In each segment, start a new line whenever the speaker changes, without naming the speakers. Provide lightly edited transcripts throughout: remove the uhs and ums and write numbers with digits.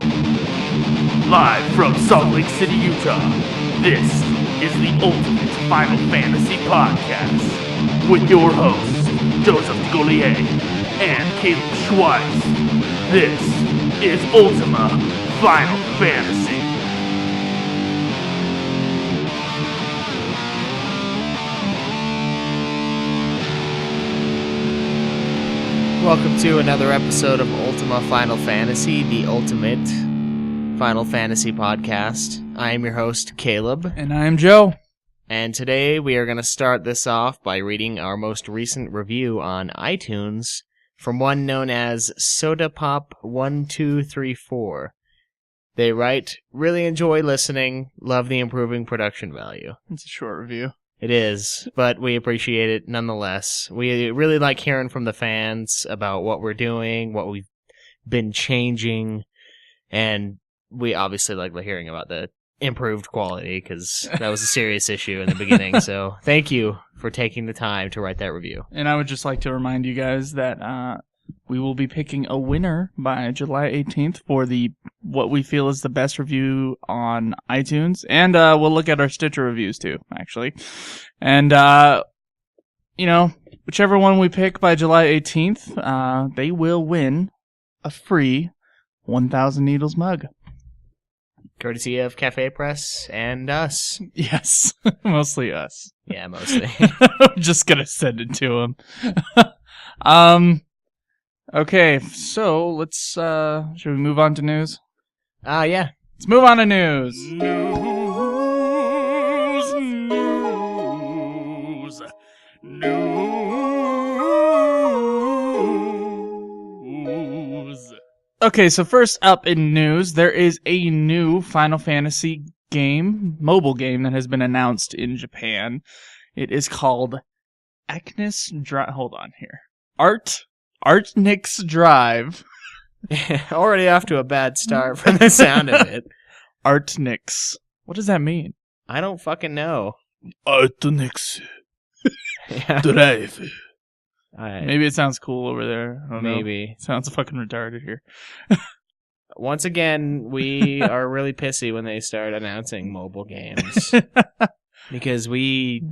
Live from Salt Lake City, Utah, this is the Ultimate Final Fantasy Podcast with your hosts, Joseph Golier and Caleb Schweiss. This is Ultima Final Fantasy.
Welcome to another episode of Ultima Final Fantasy, the Ultimate Final Fantasy Podcast. I am your host, Caleb.
And I am Joe.
And today we are going to start this off by reading our most recent review on iTunes from one known as SodaPop1234. They write, really enjoy listening, love the improving production value.
It's a short review.
It is, but we appreciate it nonetheless. We really like hearing from the fans about what we're doing, what we've been changing, and we obviously like hearing about the improved quality, because that was a serious issue in the beginning. So thank you for taking the time to write that review.
And I would just like to remind you guys that we will be picking a winner by July 18th for what we feel is the best review on iTunes. And we'll look at our Stitcher reviews too, actually. And, whichever one we pick by July 18th, they will win a free 1,000 Needles mug.
Courtesy of Cafe Press and us.
Yes, mostly us.
Yeah, mostly.
I'm just going to send it to them. Okay, so let's, should we move on to news?
Yeah.
Let's move on to news. News. Okay, so first up in news, there is a new Final Fantasy game, mobile game, that has been announced in Japan. It is called Hold on here. Artniks Drive.
Already off to a bad start from the sound of it.
Artniks. What does that mean?
I don't fucking know.
Artniks
Yeah.
Drive.
Right.
Maybe it sounds cool over there. I don't know.
Maybe.
It sounds fucking retarded here.
Once again, we are really pissy when they start announcing mobile games. Because we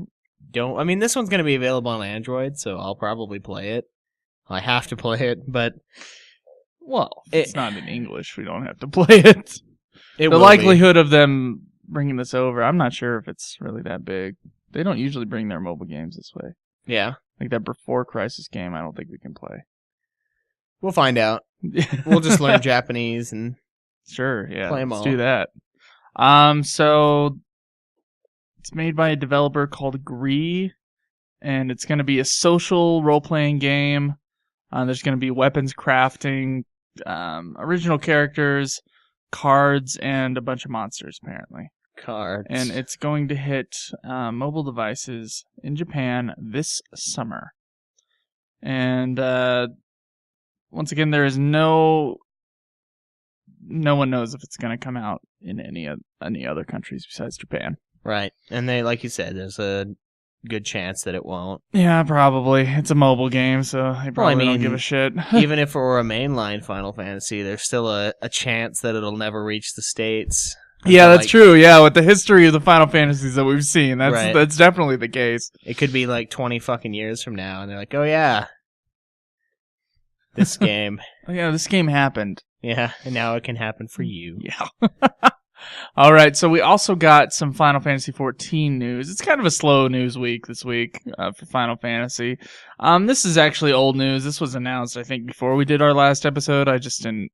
don't... I mean, this one's going to be available on Android, so I'll probably play it. I have to play it, but...
Well, if it's not in English, we don't have to play it. The likelihood of them bringing this over, I'm not sure if it's really that big. They don't usually bring their mobile games this way.
Yeah.
Like that Before Crisis game, I don't think we can play.
We'll find out. We'll just learn Japanese and
sure, yeah.
Play 'em
let's
all.
do that. So it's made by a developer called Gree, and it's going to be a social role-playing game. There's going to be weapons crafting, original characters, cards, and a bunch of monsters, apparently.
Cards.
And it's going to hit mobile devices in Japan this summer. And once again, there is no one knows if it's going to come out in any other countries besides Japan.
Right. And they, like you said, there's a good chance that it won't.
Yeah, probably. It's a mobile game, so they probably don't give a shit.
Even if it were a mainline Final Fantasy, there's still a chance that it'll never reach the States.
Yeah, that's true. Yeah, with the history of the Final Fantasies that we've seen,
Right.
that's definitely the case.
It could be like 20 fucking years from now, and they're like, oh yeah, this game.
Oh yeah, this game happened.
Yeah, and now it can happen for you.
Yeah. All right, so we also got some Final Fantasy XIV news. It's kind of a slow news week this week for Final Fantasy. This is actually old news. This was announced, I think, before we did our last episode. I just didn't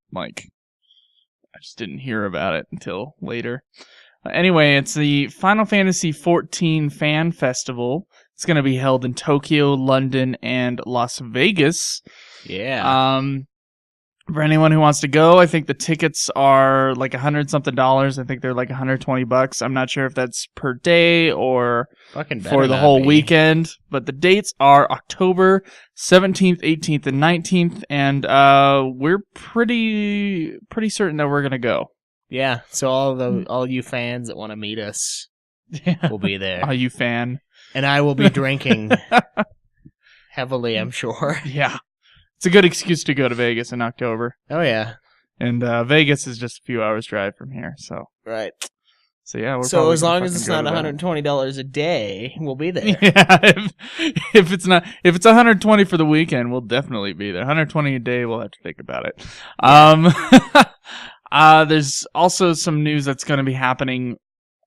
hear about it until later. Anyway, it's the Final Fantasy XIV Fan Festival. It's going to be held in Tokyo, London, and Las Vegas.
Yeah.
For anyone who wants to go, I think the tickets are like $100-something. I think they're like $120. I'm not sure if that's per day or
Fucking
for the whole weekend. But the dates are October 17th, 18th, and 19th, and we're pretty certain that we're gonna go.
Yeah. So all you fans that want to meet us will be there.
Are you fan?
And I will be drinking heavily, I'm sure.
Yeah. It's a good excuse to go to Vegas in October.
Oh, yeah.
And Vegas is just a few hours drive from here. So
Right.
yeah, we're
So
probably
as
gonna
long as
fucking
it's
go
not
to that.
$120 a day, we'll be there.
Yeah, if it's 120 for the weekend, we'll definitely be there. 120 a day, we'll have to think about it. There's also some news that's going to be happening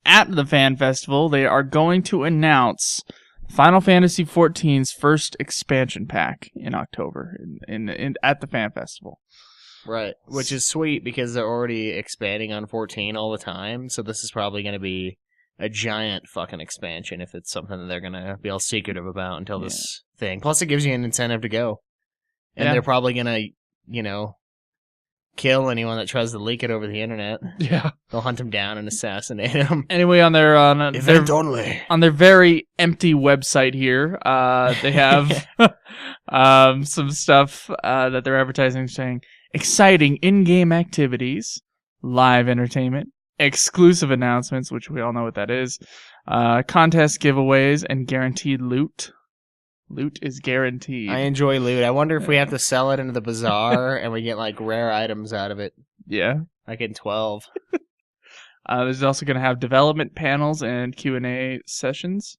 at the fan festival. They are going to announce Final Fantasy XIV's first expansion pack in October at the fan festival.
Right. Which is sweet because they're already expanding on 14 all the time. So this is probably going to be a giant fucking expansion if it's something that they're going to be all secretive about until this thing. Plus, it gives you an incentive to go. And they're probably going to, kill anyone that tries to leak it over the internet.
Yeah.
They'll hunt him down and assassinate him.
Anyway, on their
only.
On their very empty website here, they have some stuff that they're advertising saying exciting in-game activities, live entertainment, exclusive announcements, which we all know what that is, contest giveaways, and guaranteed loot. Loot is guaranteed.
I enjoy loot. I wonder if we have to sell it into the bazaar and we get like rare items out of it.
Yeah.
Like in 12.
There's also going to have development panels and Q&A sessions.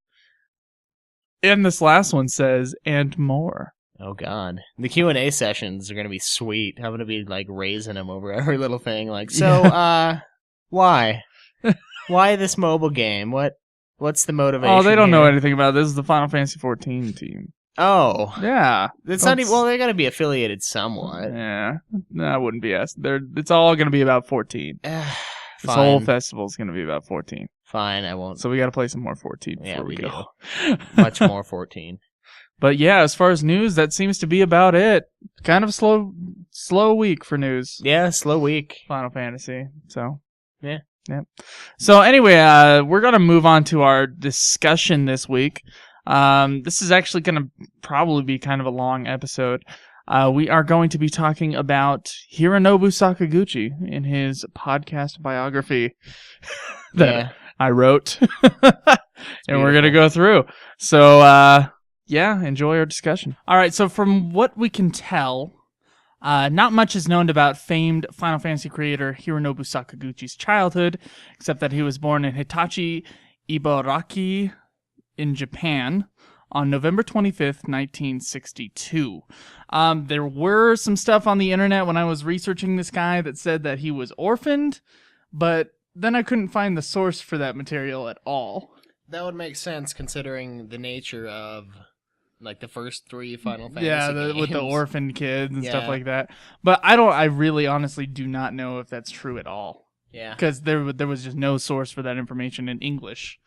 And this last one says, and more.
Oh, God. The Q&A sessions are going to be sweet. I'm going to be, like, raising them over every little thing. Like, why? Why this mobile game? What's the motivation?
Oh, they don't
here?
know anything about this. This is the Final Fantasy XIV team.
Oh.
Yeah.
It's not even, well, they're going to be affiliated somewhat.
Yeah. No, I wouldn't be asked. It's all going to be about 14. This whole festival is going to be about 14.
Fine, I won't.
So we got to play some more 14 before we go.
Much more 14.
But yeah, as far as news, that seems to be about it. Kind of a slow week for news.
Yeah, slow week.
Final Fantasy. So
yeah.
So anyway, we're gonna move on to our discussion this week. This is actually gonna probably be kind of a long episode. We are going to be talking about Hironobu Sakaguchi in his podcast biography that I wrote, and we're gonna go through. So. Yeah, enjoy our discussion. All right, so from what we can tell, not much is known about famed Final Fantasy creator Hironobu Sakaguchi's childhood, except that he was born in Hitachi, Ibaraki, in Japan, on November 25th, 1962. There were some stuff on the internet when I was researching this guy that said that he was orphaned, but then I couldn't find the source for that material at all.
That would make sense considering the nature of like the first 3 Final Fantasy games.
With the orphan kids and stuff like that. But I really honestly do not know if that's true at all.
Yeah.
Because there was just no source for that information in English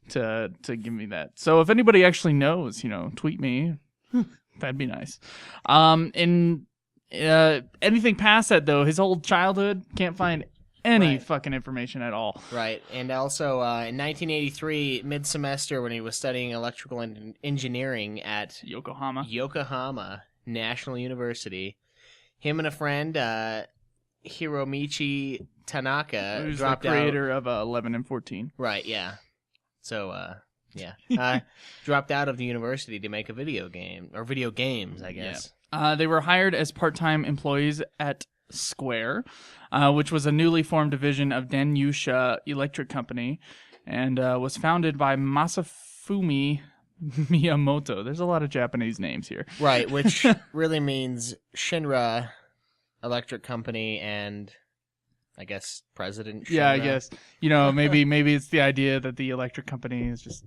to give me that. So if anybody actually knows, tweet me. That'd be nice. Anything past that though, his whole childhood, can't find any fucking information at all. Right.
And also, in 1983, mid-semester, when he was studying electrical engineering at Yokohama National University, him and a friend, Hiromichi Tanaka,
who's
dropped
the creator of 11 and 14.
Right, yeah. So, dropped out of the university to make a video game, or video games, I guess.
Yeah. They were hired as part-time employees at Square, which was a newly formed division of Danyusha Electric Company, and was founded by Masafumi Miyamoto. There's a lot of Japanese names here.
Right, which really means Shinra Electric Company and I guess President Shinra.
Yeah, I guess. Maybe it's the idea that the electric company is just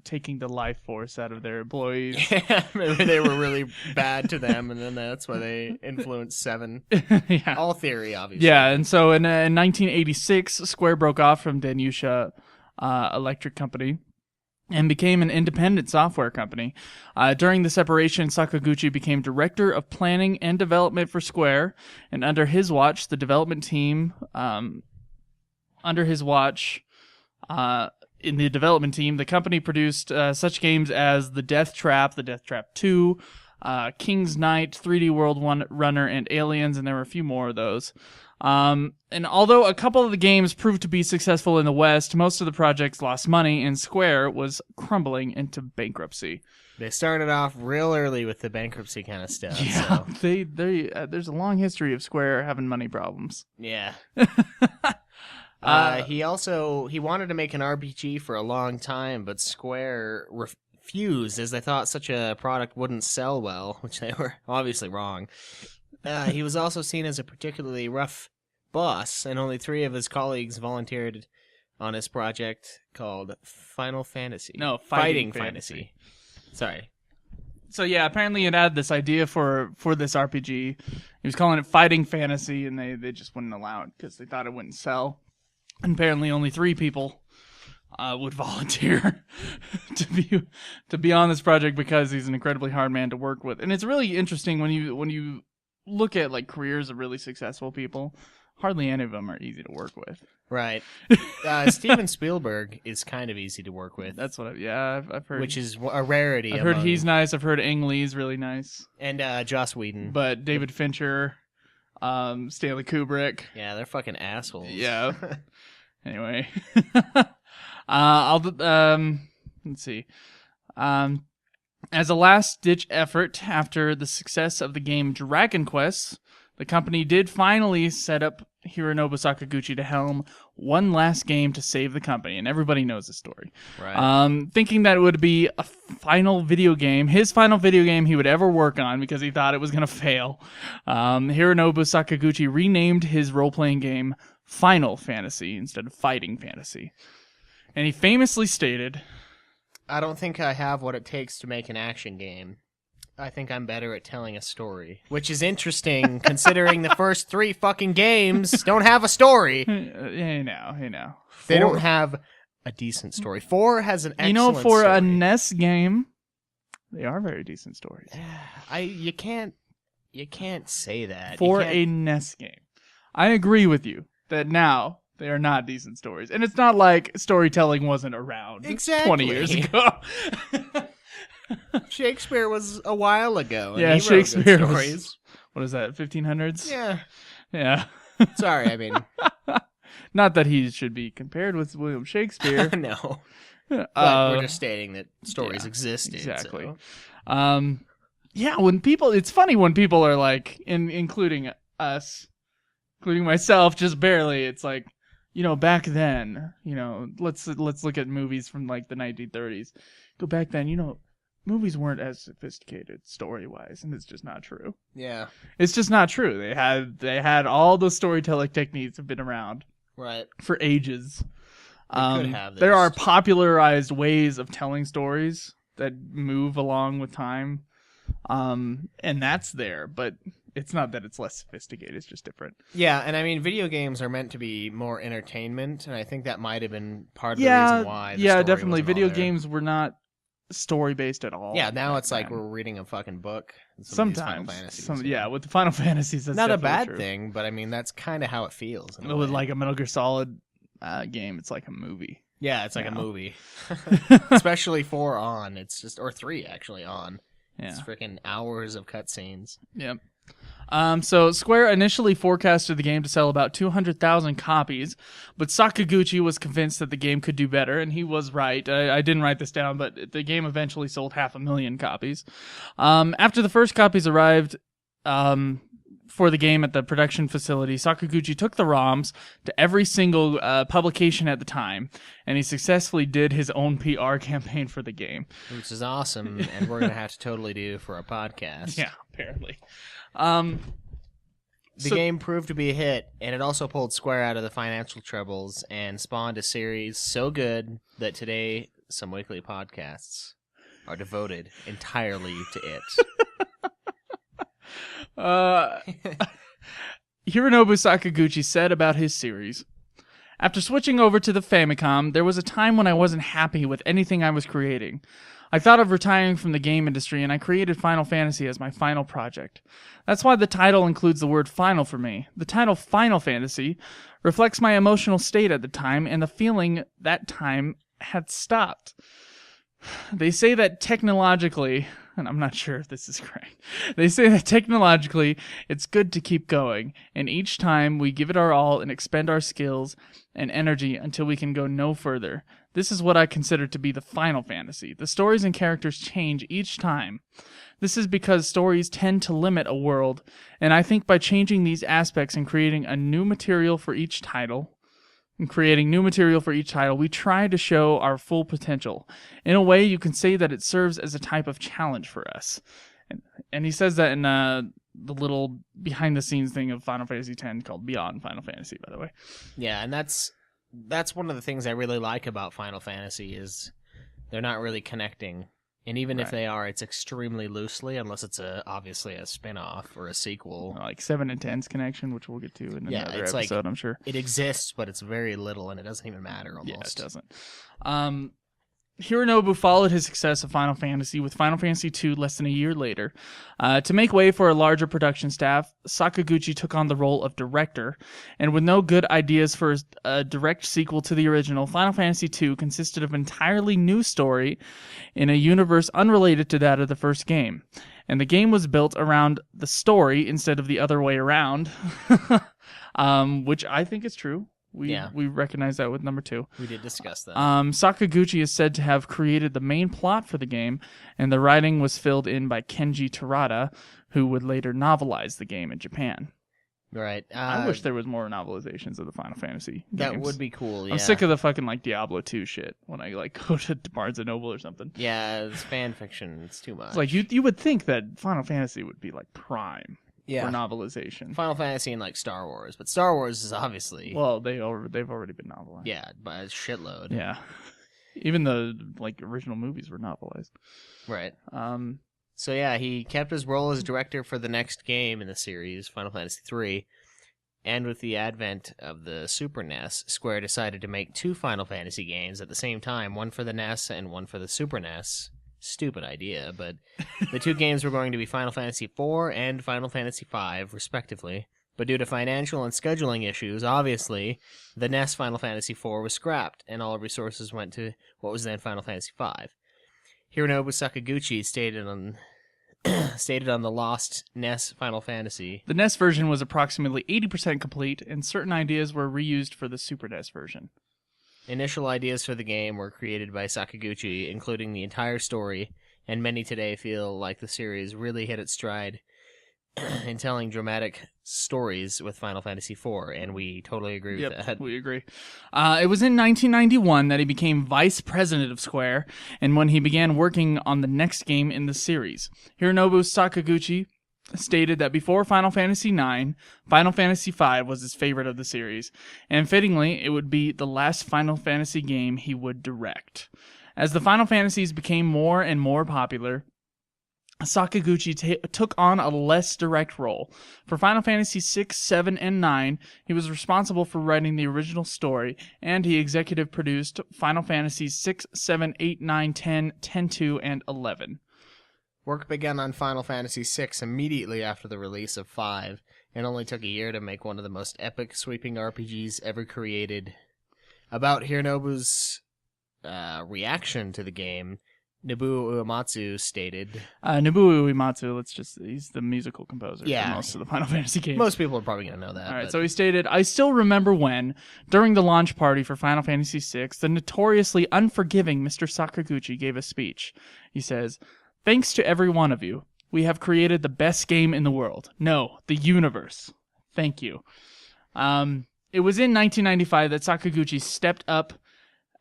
taking the life force out of their employees.
Yeah, maybe they were really bad to them, and then that's why they influenced 7.
Yeah.
All theory, obviously.
Yeah, and so in 1986, Square broke off from Danyusha Electric Company and became an independent software company. During the separation, Sakaguchi became director of planning and development for Square, and under his watch, the development team, in the development team, the company produced such games as The Death Trap 2, King's Knight, 3D World Runner, and Aliens, and there were a few more of those. And although a couple of the games proved to be successful in the West, most of the projects lost money, and Square was crumbling into bankruptcy.
They started off real early with the bankruptcy kind of stuff.
Yeah,
So.
there's a long history of Square having money problems.
Yeah. He wanted to make an RPG for a long time, but Square refused as they thought such a product wouldn't sell well, which they were obviously wrong. He was also seen as a particularly rough boss, and only 3 of his colleagues volunteered on his project called Final Fantasy.
No,
Fighting Fantasy. Sorry.
So yeah, apparently it had this idea for this RPG. He was calling it Fighting Fantasy, and they just wouldn't allow it because they thought it wouldn't sell. And apparently only 3 people would volunteer to be on this project because he's an incredibly hard man to work with. And it's really interesting when you look at like careers of really successful people. Hardly any of them are easy to work with.
Right. Steven Spielberg is kind of easy to work with.
That's what I've heard.
Which is a rarity.
I've heard he's nice. I've heard Ang Lee's really nice.
And Joss Whedon.
But David Fincher, Stanley Kubrick.
Yeah, they're fucking assholes.
Yeah. Anyway. Let's see. As a last-ditch effort after the success of the game Dragon Quest, the company did finally set up Hironobu Sakaguchi to helm one last game to save the company, and everybody knows the story.
Right.
Thinking that it would be a final video game, his final video game he would ever work on because he thought it was going to fail, Hironobu Sakaguchi renamed his role-playing game Final Fantasy instead of Fighting Fantasy. And he famously stated,
I don't think I have what it takes to make an action game. I think I'm better at telling a story. Which is interesting, considering the first 3 fucking games don't have a story.
Hey now.
They don't have a decent story. 4 has an excellent
for
story.
a NES game, they are very decent stories.
You can't say that.
For a NES game. I agree with you that now they are not decent stories. And it's not like storytelling wasn't around 20 years ago.
Shakespeare was a while ago.
Yeah,
and he wrote
Shakespeare
good
was,
stories.
What is that, 1500s?
Yeah. Sorry, I mean.
Not that he should be compared with William Shakespeare.
No. But we're just stating that stories existed.
Exactly.
So.
Yeah, it's funny when people are like, including us, including myself, just barely, it's like, back then, let's look at movies from like the 1930s. Go back then, movies weren't as sophisticated story-wise, and it's just not true.
Yeah.
It's just not true. They had all those storytelling techniques have been around
Right.
for ages.
Could have
there
this.
are popularized ways of telling stories that move along with time. And that's there, but it's not that it's less sophisticated, it's just different.
Yeah, and I mean, video games are meant to be more entertainment, and I think that might have been part of the reason why the story
definitely.
wasn't
Video
all there.
games were not story-based at all.
Yeah, now
back
it's like
then.
we're reading a fucking book.
Sometimes.
Fantasies.
With the Final Fantasies, that's
Not a
definitely
bad
true.
thing, but I mean, that's kind of how it feels. in a
With
way.
like a Metal Gear Solid game, it's like a movie.
Yeah, it's like
you
a
know?
movie. Especially 4 on. It's just, or 3 actually on.
Yeah.
It's freaking hours of cutscenes.
Yep. So Square initially forecasted the game to sell about 200,000 copies, but Sakaguchi was convinced that the game could do better, and he was right. I didn't write this down, but the game eventually sold 500,000 copies. After the first copies arrived for the game at the production facility, Sakaguchi took the ROMs to every single publication at the time, and he successfully did his own PR campaign for the game.
Which is awesome, and we're going to have to totally do for a podcast.
Yeah, apparently.
The game proved to be a hit, and it also pulled Square out of the financial troubles and spawned a series so good that today some weekly podcasts are devoted entirely to it.
Hironobu Sakaguchi said about his series, "After switching over to the Famicom, there was a time when I wasn't happy with anything I was creating. I thought of retiring from the game industry, and I created Final Fantasy as my final project. That's why the title includes the word final for me. The title Final Fantasy reflects my emotional state at the time and the feeling that time had stopped. They say that technologically, and I'm not sure if this is correct, they say that technologically it's good to keep going, and each time we give it our all and expend our skills and energy until we can go no further. This is what I consider to be the Final Fantasy. The stories and characters change each time. This is because stories tend to limit a world, and I think by changing these aspects and creating new material for each title, we try to show our full potential. In a way, you can say that it serves as a type of challenge for us. And he says that in the little behind-the-scenes thing of Final Fantasy X called Beyond Final Fantasy, by the way.
Yeah, and that's one of the things I really like about Final Fantasy is they're not really connecting. And even if they are, it's extremely loosely, unless it's obviously a spin-off or a sequel.
Like 7 and 10's connection, which we'll get to in another episode, I'm sure.
It exists, but it's very little, and it doesn't even matter almost.
Yeah, it doesn't. Hironobu followed his success of Final Fantasy with Final Fantasy II less than a year later. To make way for a larger production staff, Sakaguchi took on the role of director, and with no good ideas for a direct sequel to the original, Final Fantasy II consisted of an entirely new story in a universe unrelated to that of the first game. And the game was built around the story instead of the other way around, which I think is true. We recognize that with number 2.
We did discuss that.
Sakaguchi is said to have created the main plot for the game, and the writing was filled in by Kenji Terada, who would later novelize the game in Japan.
Right.
I wish there was more novelizations of the Final Fantasy games.
That would be cool, yeah.
I'm sick of the fucking Diablo 2 shit when I go to Barnes & Noble or something.
Yeah, it's fan fiction. It's too much.
It's like you would think that Final Fantasy would be prime. For novelization.
Final Fantasy and Star Wars, but Star Wars is obviously
they've already been novelized.
Yeah, by a shitload.
Yeah, even the original movies were novelized.
Right. So yeah, he kept his role as director for the next game in the series, Final Fantasy III, and with the advent of the Super NES, Square decided to make 2 Final Fantasy games at the same time, one for the NES and one for the Super NES. Stupid idea, but the 2 games were going to be Final Fantasy IV and Final Fantasy V, respectively. But due to financial and scheduling issues, obviously, the NES Final Fantasy IV was scrapped, and all resources went to what was then Final Fantasy V. Hironobu Sakaguchi stated on the lost NES Final Fantasy.
The NES version was approximately 80% complete, and certain ideas were reused for the Super NES version.
Initial ideas for the game were created by Sakaguchi, including the entire story, and many today feel like the series really hit its stride in telling dramatic stories with Final Fantasy IV, and we totally agree with that.
We agree. It was in 1991 that he became vice president of Square, and when he began working on the next game in the series. Hironobu Sakaguchi stated that before Final Fantasy IX, Final Fantasy V was his favorite of the series, and fittingly, it would be the last Final Fantasy game he would direct. As the Final Fantasies became more and more popular, Sakaguchi took on a less direct role. For Final Fantasy VI, VII, and IX, he was responsible for writing the original story, and he executive produced Final Fantasies VI, VII, VIII, IX, X, X-2, and XI.
Work began on Final Fantasy VI immediately after the release of V, and only took a year to make one of the most epic, sweeping RPGs ever created. About Hironobu's reaction to the game, Nobuo Uematsu stated...
Nobuo Uematsu, he's the musical composer for most of the Final Fantasy games.
Most people are probably going to know that.
Alright, so he stated, I still remember when, during the launch party for Final Fantasy VI, the notoriously unforgiving Mr. Sakaguchi gave a speech. He says... Thanks to every one of you. We have created the best game in the world. No, the universe. Thank you. It was in 1995 that Sakaguchi stepped up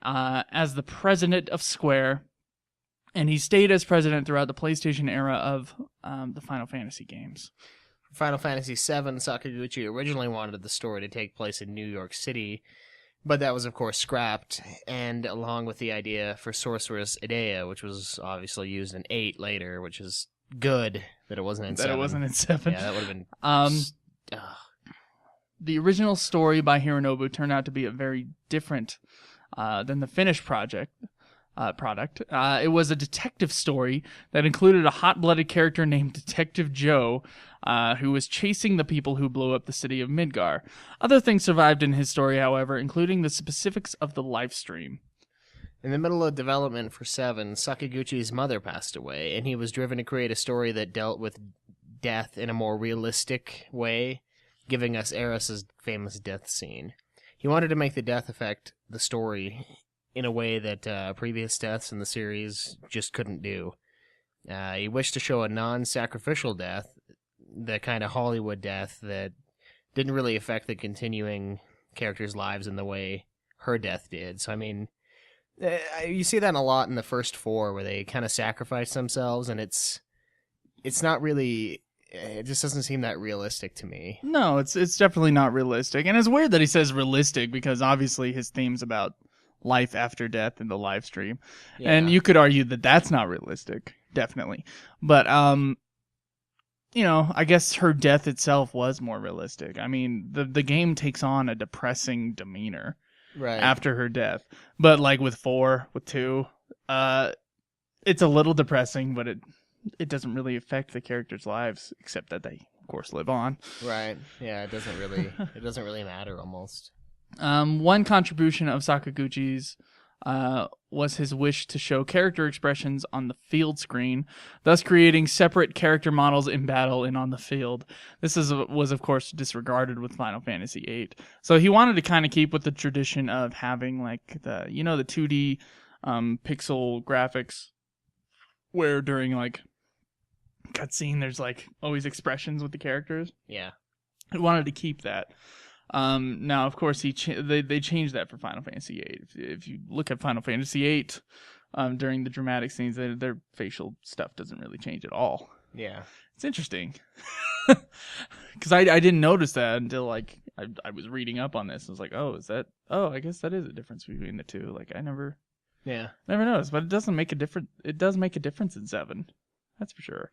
as the president of Square, and he stayed as president throughout the PlayStation era of the Final Fantasy games.
For Final Fantasy VII, Sakaguchi originally wanted the story to take place in New York City, but that was, of course, scrapped, and along with the idea for Sorceress Idea, which was obviously used in 8 later, which is good that it wasn't in 7.
That it wasn't in 7.
Yeah, that would have been...
The original story by Hironobu turned out to be a very different than the finished product. It was a detective story that included a hot-blooded character named Detective Joe, who was chasing the people who blew up the city of Midgar. Other things survived in his story, however, including the specifics of the live stream.
In the middle of development for 7, Sakaguchi's mother passed away, and he was driven to create a story that dealt with death in a more realistic way, giving us Eris's famous death scene. He wanted to make the death affect the story in a way that previous deaths in the series just couldn't do. He wished to show a non-sacrificial death, the kind of Hollywood death that didn't really affect the continuing characters' lives in the way her death did. So, I mean, you see that a lot in the first 4, where they kind of sacrifice themselves, and it's not really. It just doesn't seem that realistic to me.
No, it's definitely not realistic, and it's weird that he says realistic because obviously his theme's about life after death in the live stream, and you could argue that that's not realistic, definitely. But I guess her death itself was more realistic. I mean, the game takes on a depressing demeanor. Right. After her death. But like with 4, with 2, it's a little depressing, but it doesn't really affect the characters' lives, except that they, of course, live on.
Right. Yeah, it doesn't really matter almost.
One contribution of Sakaguchi's was his wish to show character expressions on the field screen, thus creating separate character models in battle and on the field. This was of course disregarded with Final Fantasy VIII. So he wanted to kind of keep with the tradition of having like the 2D pixel graphics, where during like cutscene there's like always expressions with the characters.
Yeah,
he wanted to keep that. Now, of course, they changed that for Final Fantasy VIII. If you look at Final Fantasy VIII, during the dramatic scenes, their facial stuff doesn't really change at all.
Yeah.
It's interesting. Because I didn't notice that until, like, I was reading up on this. I was like, I guess that is a difference between the two. Like, I never noticed, but it doesn't make a difference. It does make a difference in 7. That's for sure.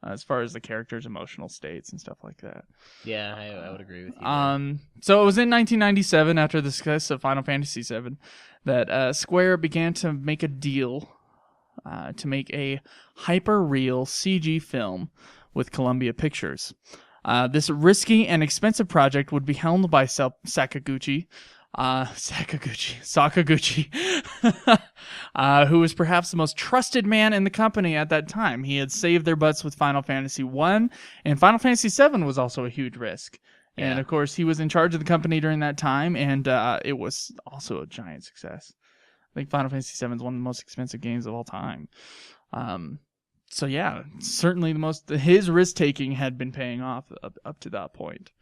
As far as the characters' emotional states and stuff like that.
Yeah, I would agree with you.
So it was in 1997, after the success of Final Fantasy VII, that Square began to make a deal to make a hyper-real CG film with Columbia Pictures. This risky and expensive project would be helmed by Sakaguchi, who was perhaps the most trusted man in the company at that time. He had saved their butts with Final Fantasy I, and Final Fantasy VII was also a huge risk. Yeah. And of course, he was in charge of the company during that time, and it was also a giant success. I think Final Fantasy VII is one of the most expensive games of all time. So yeah, certainly his risk-taking had been paying off up to that point.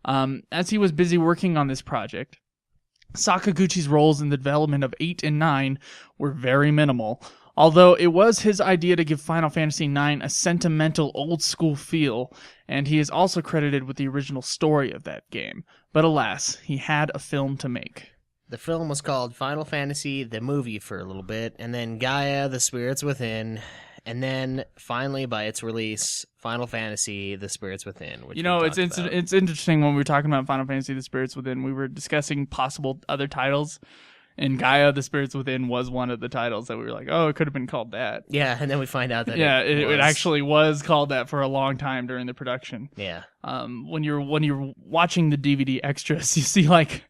As he was busy working on this project, Sakaguchi's roles in the development of 8 and 9 were very minimal, although it was his idea to give Final Fantasy IX a sentimental old-school feel, and he is also credited with the original story of that game. But alas, he had a film to make.
The film was called Final Fantasy the Movie for a little bit, and then Gaia, the Spirits Within, and then finally by its release, Final Fantasy the Spirits Within. Which
it's interesting when we were talking about Final Fantasy the Spirits Within, we were discussing possible other titles, and Gaia the Spirits Within was one of the titles that we were like, oh, it could have been called that.
Yeah, and then we find out that
it actually was called that for a long time during the production.
Yeah.
When you're watching the DVD extras, you see like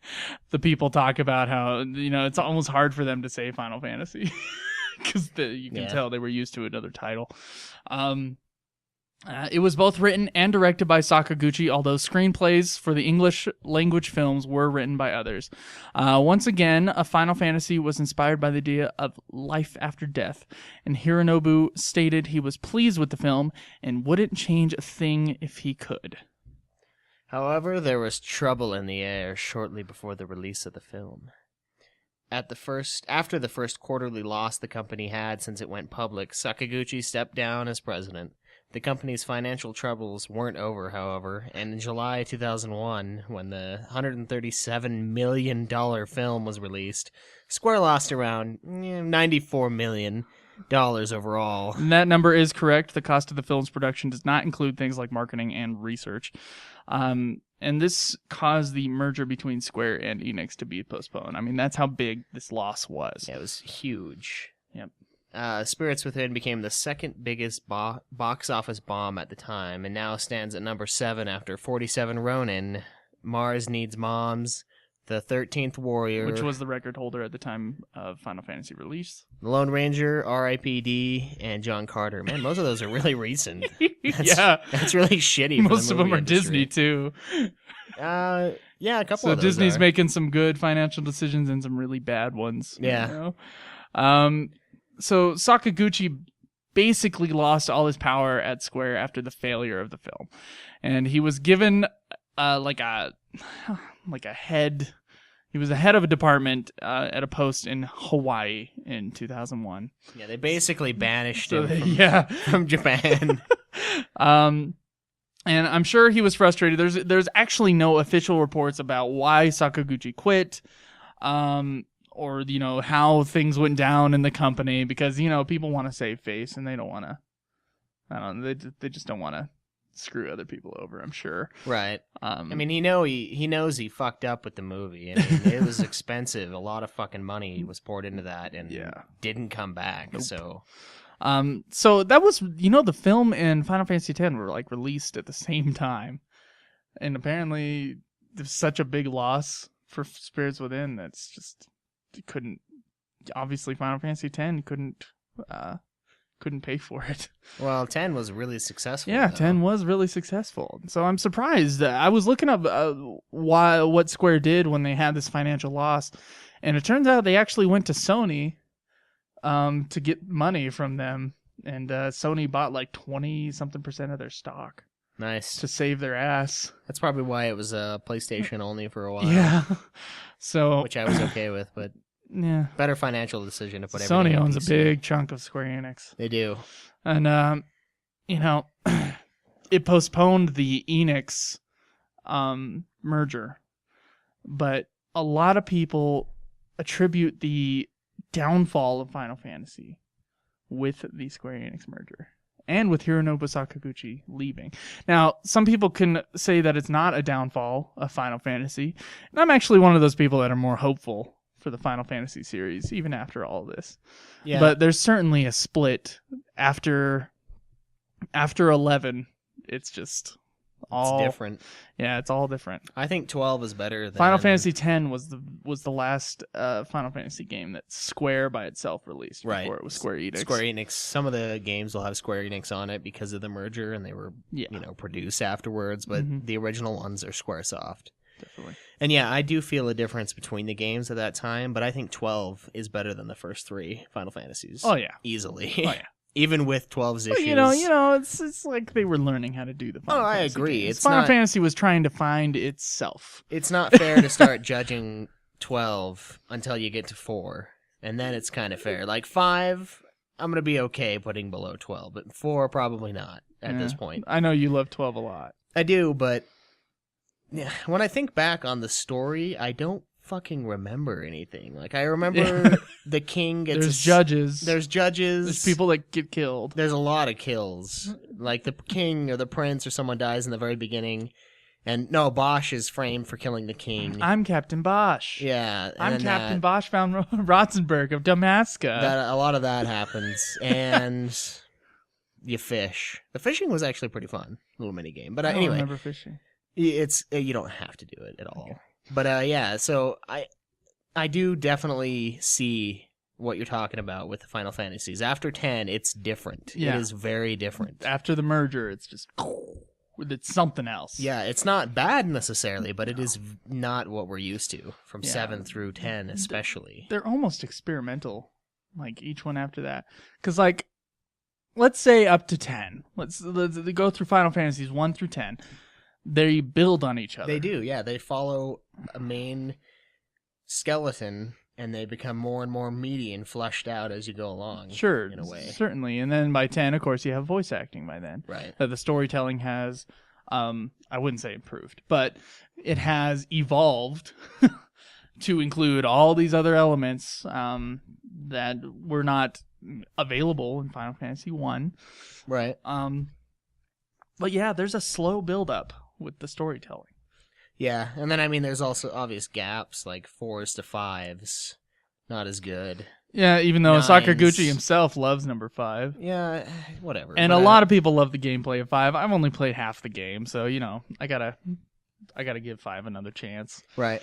the people talk about how it's almost hard for them to say Final Fantasy. Because you can tell they were used to another title. It was both written and directed by Sakaguchi, although screenplays for the English language films were written by others. Once again, a Final Fantasy was inspired by the idea of life after death, and Hironobu stated he was pleased with the film and wouldn't change a thing if he could.
However, there was trouble in the air shortly before the release of the film. After the first quarterly loss the company had since it went public, Sakaguchi stepped down as president. The company's financial troubles weren't over, however, and in July 2001, when the $137 million film was released, Square lost around $94 million overall.
And that number is correct. The cost of the film's production does not include things like marketing and research. And this caused the merger between Square and Enix to be postponed. I mean, that's how big this loss was.
Yeah, it was huge.
Yep.
Spirits Within became the second biggest box office bomb at the time, and now stands at number 7 after 47 Ronin, Mars Needs Moms, the 13th Warrior,
which was the record holder at the time of Final Fantasy release.
the Lone Ranger, R.I.P.D., and John Carter. Man, most of those are really recent. That's really shitty.
Most
for
of
the
them
movie
are
industry.
Disney too.
Yeah, a couple
So
of those
Disney's
are.
making some good financial decisions and some really bad ones.
Yeah.
You know? So Sakaguchi basically lost all his power at Square after the failure of the film, and he was given like a head. He was the head of a department at a post in Hawaii in 2001.
Yeah, they basically banished
So
him from Japan.
And I'm sure he was frustrated. There's actually no official reports about why Sakaguchi quit, or how things went down in the company, because people want to save face and they don't want to. I don't know. They just don't want to screw other people over, I'm sure.
Right. I mean, he knows he fucked up with the movie. I mean, it was expensive. A lot of fucking money was poured into that and didn't come back.
Nope.
So
that was, the film and Final Fantasy X were like released at the same time. And apparently there's such a big loss for Spirits Within that's just, obviously Final Fantasy X couldn't pay for it.
Well, 10 was really successful.
Yeah,
though.
10 was really successful. So I'm surprised. I was looking up what Square did when they had this financial loss, and it turns out they actually went to Sony to get money from them, and Sony bought like 20-something% of their stock.
Nice.
To save their ass.
That's probably why it was PlayStation only for a while.
Yeah. So
which I was okay with, but
yeah,
better financial decision to put
Sony
everything on
owns
PC.
a big chunk of Square Enix.
They do.
And it postponed the Enix merger, but a lot of people attribute the downfall of Final Fantasy with the Square Enix merger and with Hironobu Sakaguchi leaving. Now, some people can say that it's not a downfall of Final Fantasy, and I'm actually one of those people that are more hopeful for the Final Fantasy series, even after all of this.
Yeah.
But there's certainly a split after 11. It's just all
different.
Yeah, it's all different.
I think 12 is better than
Final Fantasy X was the last Final Fantasy game that Square by itself released before it was Square Enix.
Square Enix. Some of the games will have Square Enix on it because of the merger, and they were produced afterwards. But the original ones are SquareSoft.
Definitely.
And yeah, I do feel a difference between the games at that time, but I think 12 is better than the first 3 Final Fantasies.
Oh yeah,
easily.
Oh yeah.
Even with 12's issues.
It's like they were learning how to do the Final Fantasy
I agree.
games.
It's
Final
not,
Fantasy was trying to find itself.
It's not fair to start judging 12 until you get to 4, and then it's kind of fair. Like 5, I'm going to be okay putting below 12, but 4, probably not at this point.
I know you love 12 a lot.
I do, but yeah, when I think back on the story, I don't fucking remember anything. Like, I remember the king gets...
There's judges.
There's judges.
There's people that get killed.
There's a lot of kills. Like, the king or the prince or someone dies in the very beginning. And, no, Bosch is framed for killing the king.
I'm Captain Bosch.
Yeah.
I'm Captain Bosch von Rotzenberg of Damascus.
A lot of that happens. And you fish. The fishing was actually pretty fun. Little mini game. But
I don't
anyway.
remember fishing.
It's you don't have to do it at all.
Okay.
But yeah, so I do definitely see what you're talking about with the Final Fantasies. After 10, it's different.
Yeah.
It is very different.
After the merger, it's just... It's something else.
Yeah, it's not bad necessarily, but it is not what we're used to from 7 through 10 especially.
They're almost experimental, like each one after that. Because, like, let's say up to 10. Let's go through Final Fantasies 1 through 10. They build on each other.
They do, yeah. They follow a main skeleton, and they become more and more meaty and fleshed out as you go along.
Sure,
in a way.
Certainly. And then by 10, of course, you have voice acting by then.
Right.
The storytelling has, I wouldn't say improved, but it has evolved to include all these other elements that were not available in Final Fantasy 1.
Right.
But yeah, there's a slow build-up with the storytelling.
Yeah, and then, I mean, there's also obvious gaps, like 4s to 5s, not as good.
Yeah, even though
9s.
Sakaguchi himself loves number 5.
Yeah, whatever.
And
but,
a lot of people love the gameplay of 5. I've only played half the game, so, I gotta give 5 another chance.
Right.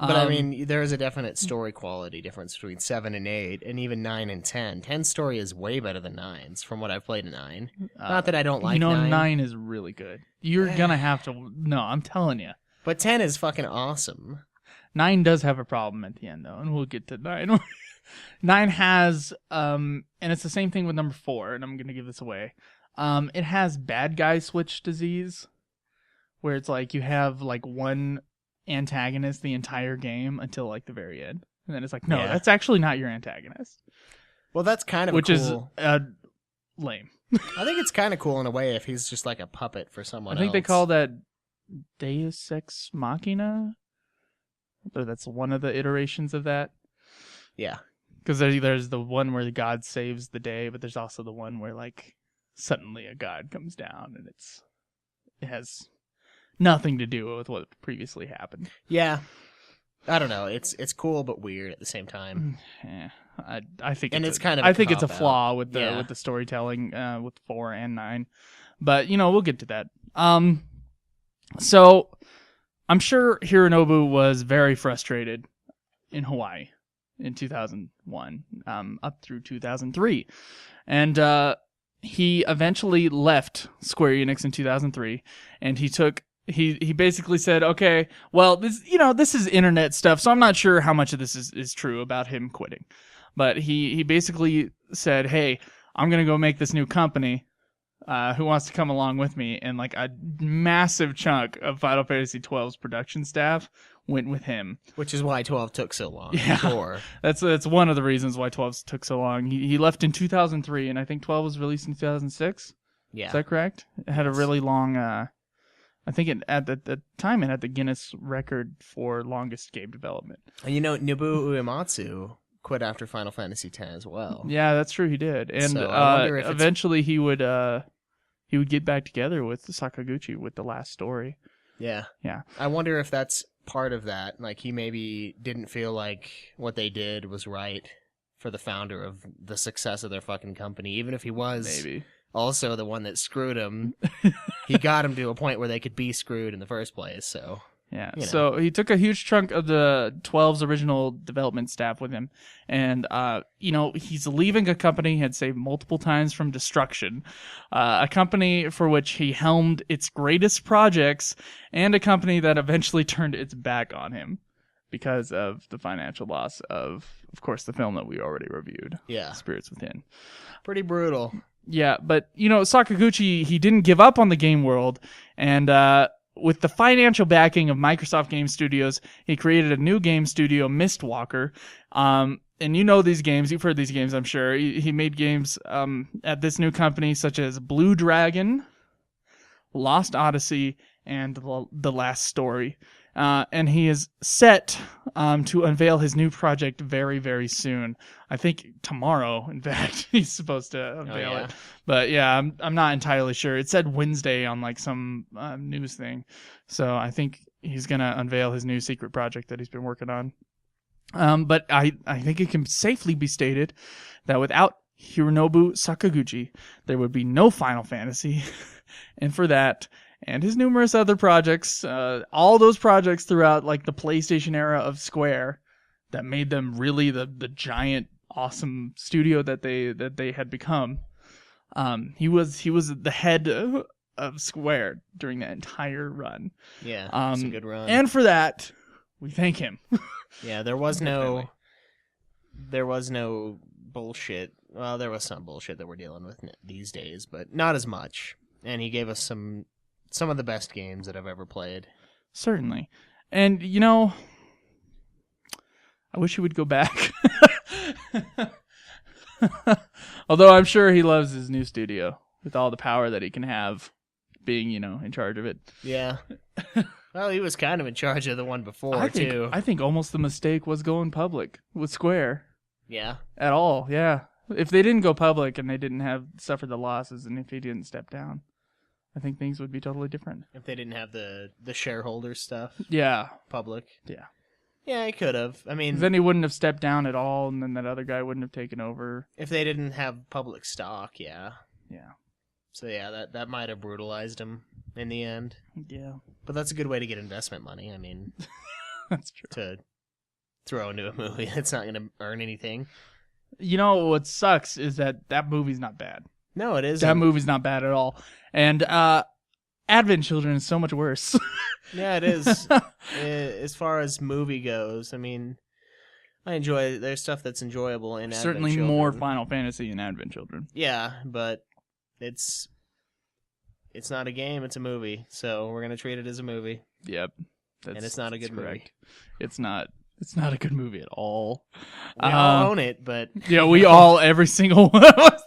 But I mean, there is a definite story quality difference between 7 and 8, and even 9 and 10. 10's story is way better than 9's from what I've played in 9. Not that I don't like 9.
9 is really good. You're gonna have to. No, I'm telling you.
But 10 is fucking awesome.
9 does have a problem at the end, though, and we'll get to 9. 9 has, and it's the same thing with number 4, and I'm gonna give this away. It has bad guy switch disease, where it's like you have like one antagonist the entire game until like the very end, and then it's like, no, that's actually not your antagonist.
Well, that's kind of
which
cool.
is lame.
I think it's kind of cool in a way if he's just like a puppet for someone else.
I think they call that Deus Ex Machina. Or that's one of the iterations of that.
Yeah,
because there's the one where the god saves the day, but there's also the one where like suddenly a god comes down and it has nothing to do with what previously happened.
Yeah. I don't know. It's cool but weird at the same time.
Yeah, I think
and
it's
kind of
I think it's a flaw with the storytelling with 4 and 9. But we'll get to that. So I'm sure Hironobu was very frustrated in Hawaii in 2001 up through 2003. And he eventually left Square-Enix in 2003, and he basically said, okay, well, this is internet stuff, so I'm not sure how much of this is true about him quitting. But he basically said, hey, I'm going to go make this new company. Who wants to come along with me? And like a massive chunk of Final Fantasy XII's production staff went with him.
Which is why 12 took so long.
Yeah,
sure.
That's one of the reasons why 12 took so long. He left in 2003, and I think 12 was released in 2006.
Yeah.
Is that correct? It had a really long... I think at the time it had the Guinness record for longest game development.
And Nobuo Uematsu quit after Final Fantasy X as well.
Yeah, that's true. He did, and
so I wonder if
eventually he would get back together with Sakaguchi with the last story.
Yeah.
Yeah.
I wonder if that's part of that. Like he maybe didn't feel like what they did was right for the founder of the success of their fucking company, even if he was
maybe
also the one that screwed him. He got him to a point where they could be screwed in the first place. So.
Yeah, so he took a huge chunk of the 12's original development staff with him, and he's leaving a company he had saved multiple times from destruction, a company for which he helmed its greatest projects, and a company that eventually turned its back on him because of the financial loss of course, the film that we already reviewed.
Yeah,
Spirits Within.
Pretty brutal.
Yeah, but Sakaguchi, he didn't give up on the game world, and with the financial backing of Microsoft Game Studios, he created a new game studio, Mistwalker. And these games. You've heard these games, I'm sure. He made games at this new company such as Blue Dragon, Lost Odyssey, and The Last Story. And he is set to unveil his new project very, very soon. I think tomorrow, in fact, he's supposed to unveil it. But yeah, I'm not entirely sure. It said Wednesday on like some news thing. So I think he's going to unveil his new secret project that he's been working on. But I think it can safely be stated that without Hironobu Sakaguchi, there would be no Final Fantasy. And for that, and his numerous other projects, all those projects throughout like the PlayStation era of Square that made them really the giant, awesome studio that they had become. He was the head of Square during that entire run.
Yeah, it's a good run.
And for that, we thank him.
Yeah, there was no bullshit. Well, there was some bullshit that we're dealing with these days, but not as much. And he gave us some of the best games that I've ever played.
Certainly. And, I wish he would go back. Although I'm sure he loves his new studio with all the power that he can have being, in charge of it.
Yeah. Well, he was kind of in charge of the one before, too.
I think almost the mistake was going public with Square.
Yeah.
At all, yeah. If they didn't go public and they didn't suffer the losses, and if he didn't step down, I think things would be totally different.
If they didn't have the shareholder stuff.
Yeah.
Public.
Yeah.
Yeah, he could have. I mean,
then he wouldn't have stepped down at all, and then that other guy wouldn't have taken over.
If they didn't have public stock, yeah.
Yeah.
So yeah, that might have brutalized him in the end.
Yeah.
But that's a good way to get investment money. I mean,
that's true.
To throw into a movie that's not going to earn anything.
You know what sucks is that movie's not bad.
No, it isn't.
That movie's not bad at all. And Advent Children is so much worse.
Yeah, it is. As far as movie goes, I mean, I enjoy. There's stuff that's enjoyable in Advent
Certainly
Children.
more Final Fantasy than Advent Children.
Yeah, but it's not a game, it's a movie. So we're going to treat it as a movie.
Yep.
And it's not a good movie.
It's not a good movie at all.
We all own it, but...
Yeah, we all, every single one of us.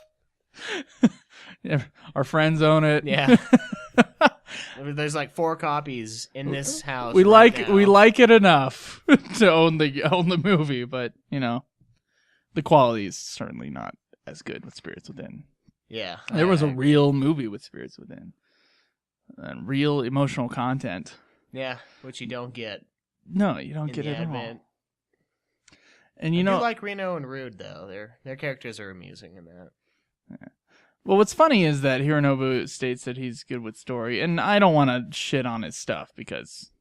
Yeah, our friends own it.
Yeah. There's like 4 copies in this house.
We
right
like it enough to own the movie, but you know, the quality is certainly not as good with Spirits Within.
Yeah.
There was a real movie with Spirits Within. And real emotional content.
Yeah, which you don't get.
No, you don't get it at all. And you know,
I do like Reno and Rude though. Their characters are amusing in that.
Yeah. Well, what's funny is that Hironobu states that he's good with story, and I don't want to shit on his stuff because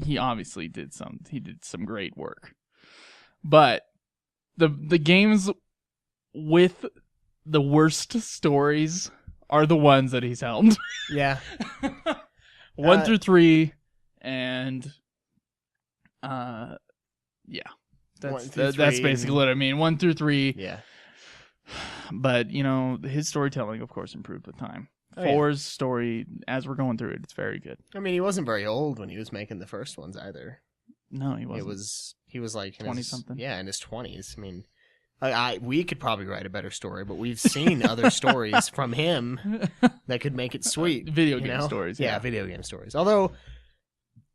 he obviously did some great work. But the games with the worst stories are the ones that he's helmed.
Yeah.
1 through 3, and yeah, that's basically what I mean. 1 through 3.
Yeah.
But you know, his storytelling, of course, improved with time.
Oh,
4's story, as we're going through it, it's very good.
I mean, he wasn't very old when he was making the first ones either.
No, he wasn't.
He was like
20-something.
Yeah, in his 20s. I mean, we could probably write a better story, but we've seen other stories from him that could make it sweet.
Video game stories.
Yeah, video game stories. Although,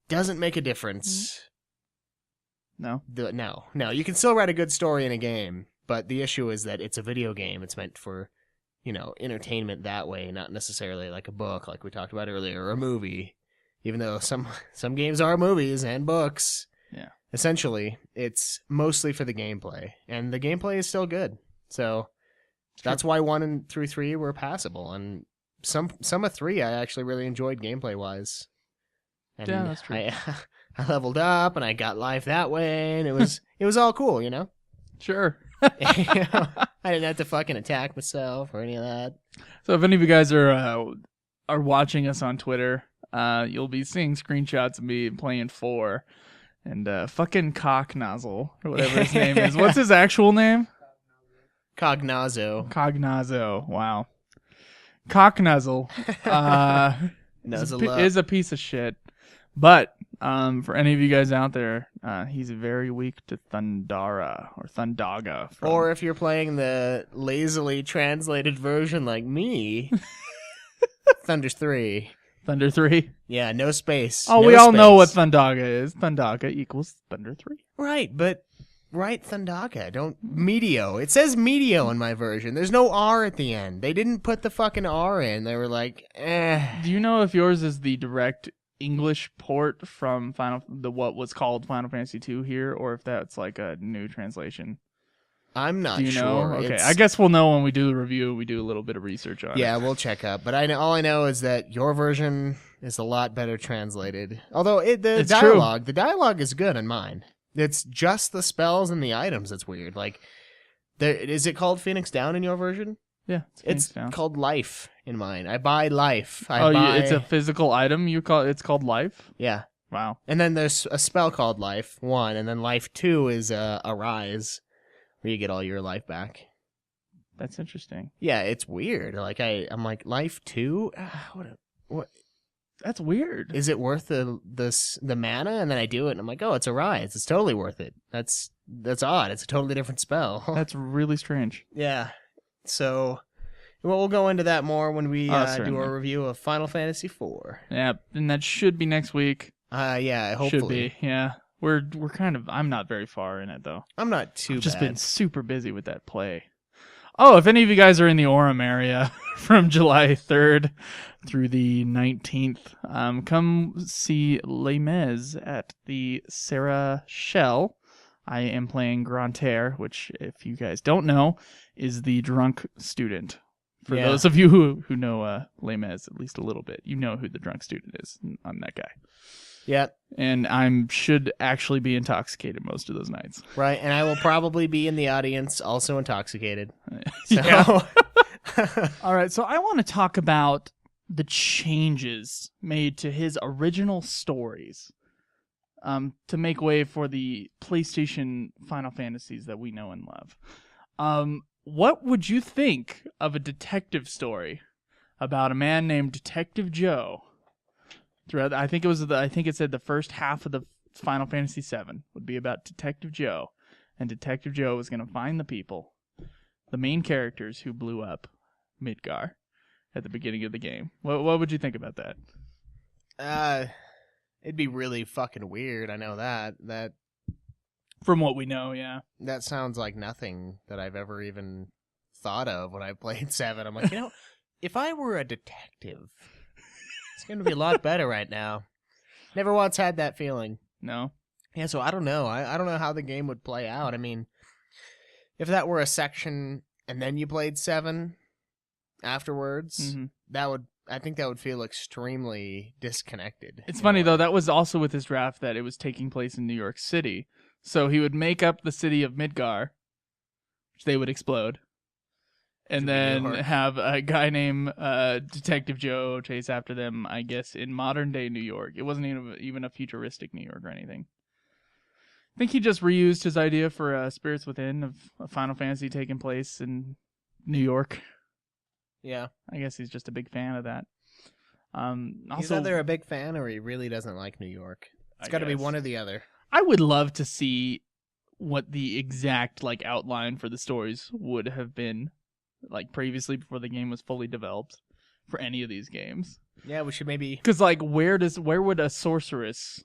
doesn't make a difference.
No?
No. You can still write a good story in a game, but the issue is that it's a video game. It's meant for, entertainment that way, not necessarily like a book, like we talked about earlier, or a movie. Even though some games are movies and books.
Yeah.
Essentially, it's mostly for the gameplay, and the gameplay is still good. So that's why 1 through 3 were passable, and some of 3 I actually really enjoyed gameplay wise. And
yeah, that's true.
I leveled up, and I got life that way, and it was all cool,
Sure.
I didn't have to fucking attack myself or any of that.
So if any of you guys are watching us on Twitter, you'll be seeing screenshots of me playing 4. And fucking Cock Nozzle, or whatever his name is. What's his actual name?
Cognazo.
Wow. Cock Nuzzle
Nuzzle
is a piece of shit. But for any of you guys out there, he's very weak to Thundara or Thundaga.
Or if you're playing the lazily translated version like me, Thunder 3.
Thunder 3?
Yeah, no space.
Oh,
no
we all
space.
know what Thundaga is. Thundaga equals Thunder 3.
Right, but write Thundaga. Don't Medio. It says Medio in my version. There's no R at the end. They didn't put the fucking R in. They were like,
Do you know if yours is the direct English port from what was called Final Fantasy 2 here, or if that's like a new translation?
I'm not
sure. Do you know? Okay,
It's...
I guess we'll know when we do the review. We do a little bit of research on it.
Yeah, we'll check up. But all I know is that your version is a lot better translated. Although the dialogue is good in mine. It's just the spells and the items that's weird. Like, is it called Phoenix Down in your version?
Yeah,
it's called Life in mine. I buy Life.
It's a physical item. It's called Life.
Yeah.
Wow.
And then there's a spell called Life 1, and then Life 2 is Arise, where you get all your life back.
That's interesting.
Yeah, it's weird. Like I'm like, Life 2? What?
That's weird.
Is it worth the mana? And then I do it, and I'm like, oh, it's Arise. It's totally worth it. That's odd. It's a totally different spell.
That's really strange.
Yeah. So, we'll go into that more when we do a review of Final Fantasy IV.
Yeah, and that should be next week.
Yeah, hopefully.
Should be, yeah. We're kind of... I'm not very far in it, though.
I'm not too
I've just been super busy with that play. Oh, if any of you guys are in the Orem area from July 3rd through the 19th, come see Les Mis at the Sarah Shell. I am playing Grantaire, which, if you guys don't know, is the drunk student. For those of you who know Les Mis at least a little bit, you know who the drunk student is. I'm that guy.
Yep.
And I should actually be intoxicated most of those nights.
Right, and I will probably be in the audience also intoxicated. So.
Yeah. All right, so I want to talk about the changes made to his original stories to make way for the PlayStation Final Fantasies that we know and love. What would you think of a detective story about a man named Detective Joe? Throughout, I think it said the first half of the Final Fantasy VII would be about Detective Joe, and Detective Joe was going to find the people, the main characters who blew up Midgar at the beginning of the game. What would you think about that?
It'd be really fucking weird. I know that.
From what we know, yeah.
That sounds like nothing that I've ever even thought of when I played 7. I'm like, if I were a detective, it's going to be a lot better right now. Never once had that feeling.
No?
Yeah, so I don't know. I don't know how the game would play out. I mean, if that were a section and then you played 7 afterwards, I think that would feel extremely disconnected.
It's funny, though, that was also with his draft that it was taking place in New York City. So he would make up the city of Midgar, which they would explode. And then have a guy named Detective Joe chase after them, I guess, in modern-day New York. It wasn't even a futuristic New York or anything. I think he just reused his idea for Spirits Within of a Final Fantasy taking place in New York.
Yeah.
I guess he's just a big fan of that.
He's either a big fan or he really doesn't like New York. It's got to be one or the other.
I would love to see what the exact outline for the stories would have been previously before the game was fully developed for any of these games.
Yeah, we should maybe...
Because where would a sorceress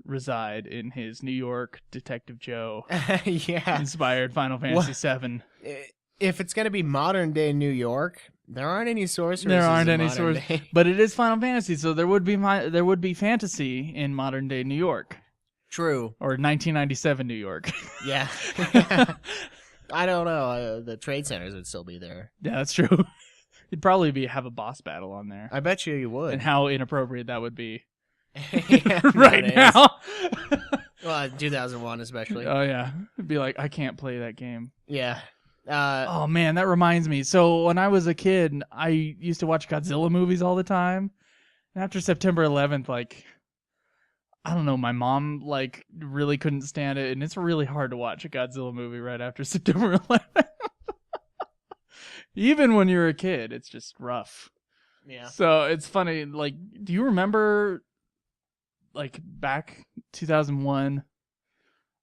reside in his New York Detective Joe inspired Final Fantasy VII?
If it's going to be modern day New York, there aren't any sorceresses.
There aren't any sorceresses, but it is Final Fantasy, so there would be fantasy in modern day New York.
True.
Or 1997 New York.
Yeah. I don't know. The trade centers would still be there.
Yeah, that's true. You'd probably have a boss battle on there.
I bet you would.
And how inappropriate that would be.
Yeah,
right now.
Well, 2001 especially.
Oh, yeah. It'd be like, I can't play that game.
Yeah.
Oh, man, that reminds me. So when I was a kid, I used to watch Godzilla movies all the time. And after September 11th, I don't know, my mom, really couldn't stand it, and it's really hard to watch a Godzilla movie right after September 11th. Even when you're a kid, it's just rough.
Yeah.
So, it's funny, do you remember, back 2001,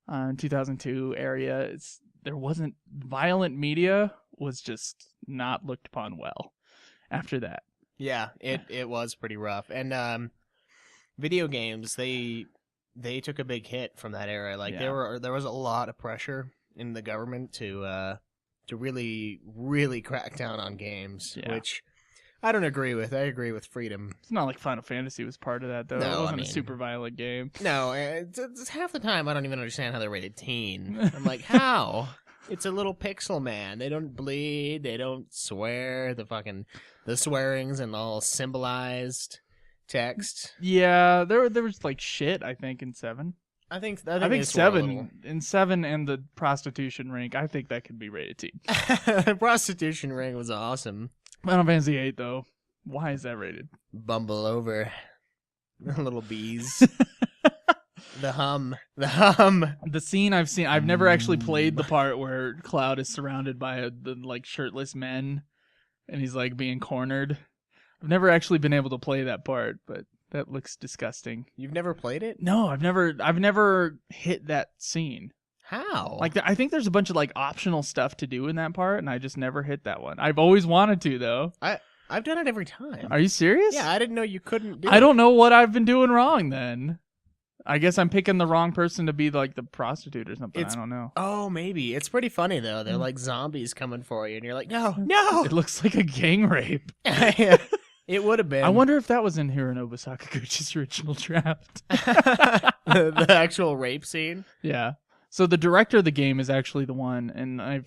2002 area, there wasn't, violent media was just not looked upon well after that.
Yeah, it was pretty rough. And, video games, they took a big hit from that era. There was a lot of pressure in the government to really, really crack down on games, which I don't agree with. I agree with freedom.
It's not like Final Fantasy was part of that, though.
No,
it wasn't a super violent game.
No, it's half the time I don't even understand how they're rated teen. I'm like, how? It's a little pixel man. They don't bleed. They don't swear. The swearing's and all symbolized text.
Yeah, there was shit, I think, in 7.
I think
7 in 7 and the prostitution ring. I think that could be rated teen.
The prostitution ring was awesome.
Final Fantasy 8 though, why is that rated?
Bumble over, little bees. The hum.
The scene I've seen. I've never actually played the part where Cloud is surrounded by the shirtless men, and he's being cornered. I've never actually been able to play that part, but that looks disgusting.
You've never played it?
No, I've never hit that scene.
How?
I think there's a bunch of optional stuff to do in that part, and I just never hit that one. I've always wanted to, though.
I've done it every time.
Are you serious?
Yeah, I didn't know you couldn't do it.
I don't know what I've been doing wrong then. I guess I'm picking the wrong person to be the prostitute or something. I don't know.
Oh, maybe. It's pretty funny, though. They're like zombies coming for you, and you're like, no!
It looks like a gang rape.
Yeah. It would have been.
I wonder if that was in Hironobu Sakaguchi's original draft.
the actual rape scene?
Yeah. So the director of the game is actually the one, and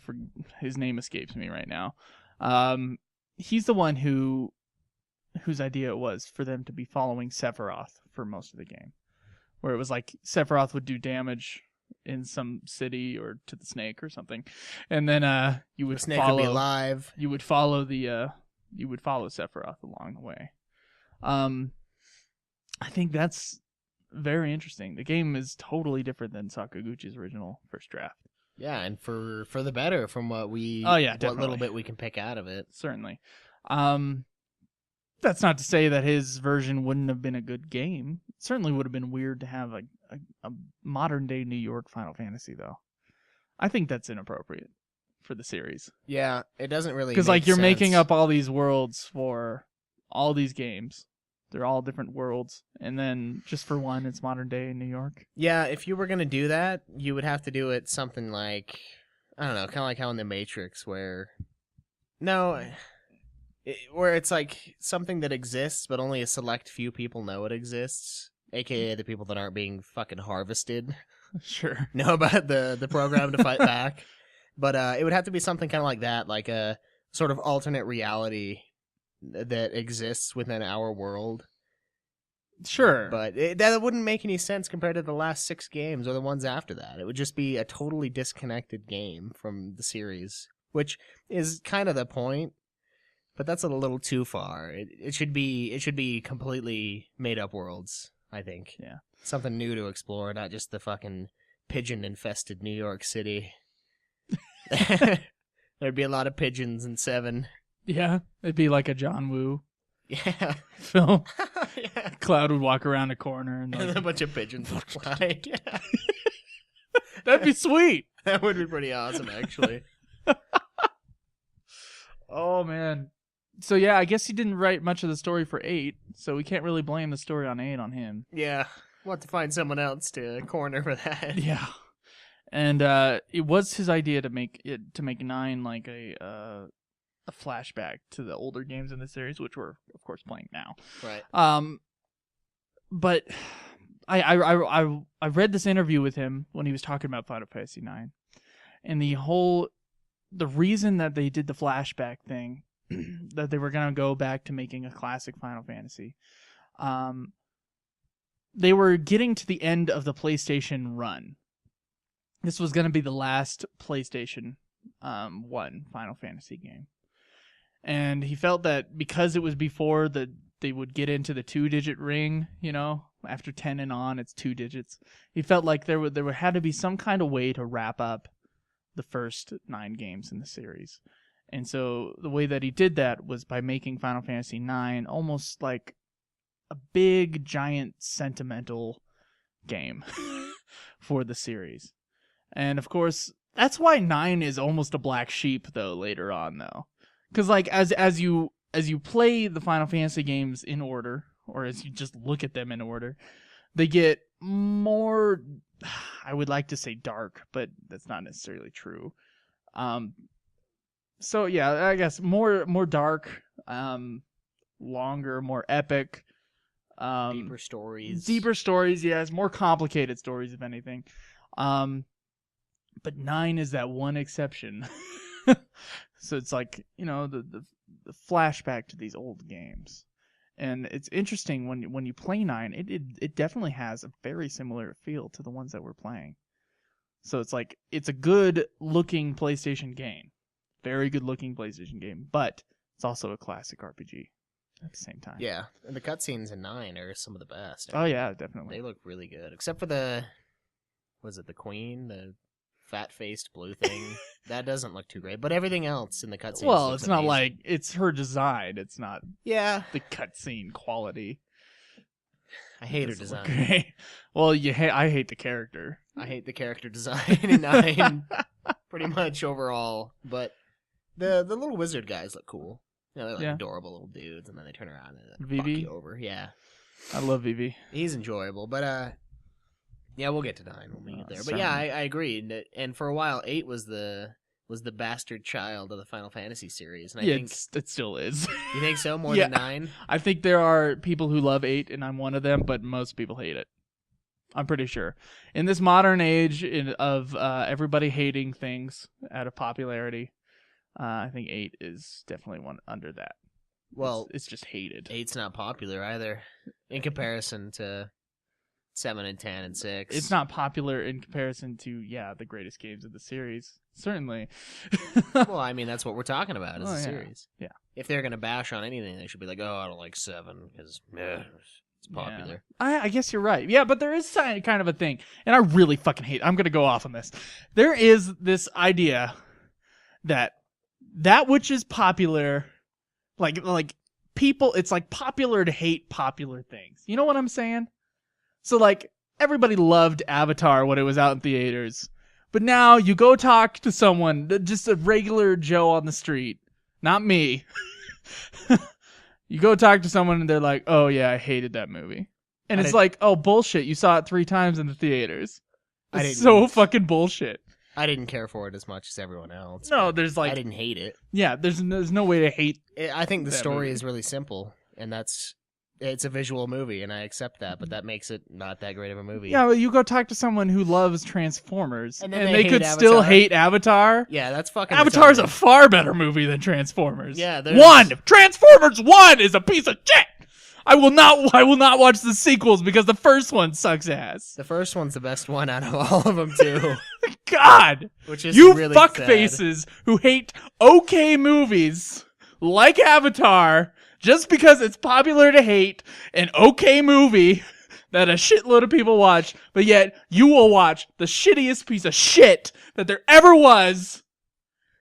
his name escapes me right now. He's the one whose idea it was for them to be following Sephiroth for most of the game. where it was like Sephiroth would do damage in some city or to the snake or something, and then you would
The snake would be alive.
You would follow Sephiroth along the way. I think that's very interesting. The game is totally different than Sakaguchi's original first draft.
Yeah, and for the better from what what little bit we can pick out of it.
Certainly. That's not to say that his version wouldn't have been a good game. It certainly would have been weird to have a modern day New York Final Fantasy, though. I think that's inappropriate for the series.
Yeah, it doesn't really
because
make
you're
sense.
making up all these worlds for all these games. They're all different worlds, and then just for one, it's modern day New York.
Yeah, if you were gonna do that, you would have to do it something like, I don't know, kind of like how in The Matrix, where it's like something that exists, but only a select few people know it exists, aka the people that aren't being fucking harvested.
Sure.
Know about the program to fight back. But it would have to be something kind of like that, like a sort of alternate reality that exists within our world.
Sure.
But that wouldn't make any sense compared to the last 6 games or the ones after that. It would just be a totally disconnected game from the series, which is kind of the point. But that's a little too far. It should be completely made up worlds, I think.
Yeah.
Something new to explore, not just the fucking pigeon-infested New York City. There'd be a lot of pigeons in 7.
Yeah, it'd be like a John Woo
film.
Yeah. Cloud would walk around a corner and
a bunch of pigeons would fly. Yeah.
That'd be sweet.
That would be pretty awesome, actually.
Oh, man. So, yeah, I guess he didn't write much of the story for 8, so we can't really blame the story on 8 on him.
Yeah, we'll have to find someone else to corner for that.
Yeah. And it was his idea to make 9 like a flashback to the older games in the series, which we're of course playing now.
Right.
But I read this interview with him when he was talking about Final Fantasy 9, and the reason that they did the flashback thing, that they were gonna go back to making a classic Final Fantasy, they were getting to the end of the PlayStation run. This was going to be the last PlayStation 1 Final Fantasy game. And he felt that because it was before they would get into the 2-digit ring, after 10 and on, it's 2 digits. He felt like there had to be some kind of way to wrap up the first 9 games in the series. And so the way that he did that was by making Final Fantasy 9 almost like a big, giant, sentimental game for the series. And of course, that's why 9 is almost a black sheep, though, later on, though. Because, as you play the Final Fantasy games in order, or as you just look at them in order, they get more, I would like to say dark, but that's not necessarily true. So, yeah, I guess more dark, longer, more epic.
Deeper stories,
yes. More complicated stories, if anything. But 9 is that one exception. So it's like, the flashback to these old games. And it's interesting when you play 9, it definitely has a very similar feel to the ones that we're playing. So it's like, it's a good looking PlayStation game. Very good looking PlayStation game, but it's also a classic RPG at the same time.
Yeah, and the cutscenes in 9 are some of the best.
Oh yeah, definitely.
They look really good, except for the Queen, the fat-faced blue thing? That doesn't look too great, but everything else in the cutscenes.
Well, it's not
amazing.
like it's her design. It's not.
Yeah,
the cutscene quality.
I hate her design.
Great. Well, I hate the character.
I hate the character design in 9, pretty much overall. But the little wizard guys look cool. They're like adorable little dudes, and then they turn around and fuck you over. Yeah,
I love Vivi.
He's enjoyable, but yeah, we'll get to 9 when we get there. But yeah, I agree. And for a while, 8 was the bastard child of the Final Fantasy series. And I think
it still is.
You think so? More than 9?
I think there are people who love 8, and I'm one of them, but most people hate it. I'm pretty sure. In this modern age of everybody hating things out of popularity, I think 8 is definitely one under that.
Well,
it's just hated.
8's not popular either in comparison to 7 and 10 and 6.
It's not popular in comparison to the greatest games of the series. Certainly.
Well, I mean, that's what we're talking about is a series.
Yeah.
If they're gonna bash on anything, they should be like, "Oh, I don't like 7 because it's popular."
Yeah. I guess you're right. Yeah, but there is kind of a thing, and I really fucking hate. I'm gonna go off on this. There is this idea that which is popular, like people, it's like popular to hate popular things. You know what I'm saying? So like everybody loved Avatar when it was out in theaters. But now you go talk to someone, just a regular Joe on the street, not me. You go talk to someone and they're like, "Oh yeah, I hated that movie." And it's like, "Oh bullshit, you saw it 3 times in the theaters." It's so fucking bullshit.
I didn't care for it as much as everyone else.
No, there's like...
I didn't hate it.
Yeah, there's no way to hate
I think the story
movie
is really simple, and it's a visual movie, and I accept that, but that makes it not that great of a movie.
Yeah, well, you go talk to someone who loves Transformers,
and
they could still hate Avatar.
Yeah, that's fucking
Avatar's
retarded.
a far better movie than Transformers.
Yeah,
Transformers 1 is a piece of shit! I will not watch the sequels because the first one sucks ass.
The first one's the best one out of all of them, too.
God!
Which is
you
really
fuckfaces who hate okay movies like Avatar just because it's popular to hate an okay movie that a shitload of people watch, but yet you will watch the shittiest piece of shit that there ever was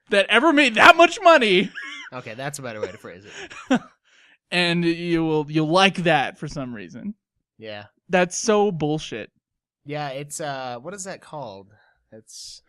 that ever made that much money.
Okay, that's a better way to phrase it.
And you'll like that for some reason.
Yeah.
That's so bullshit.
Yeah, it's what is that called? It's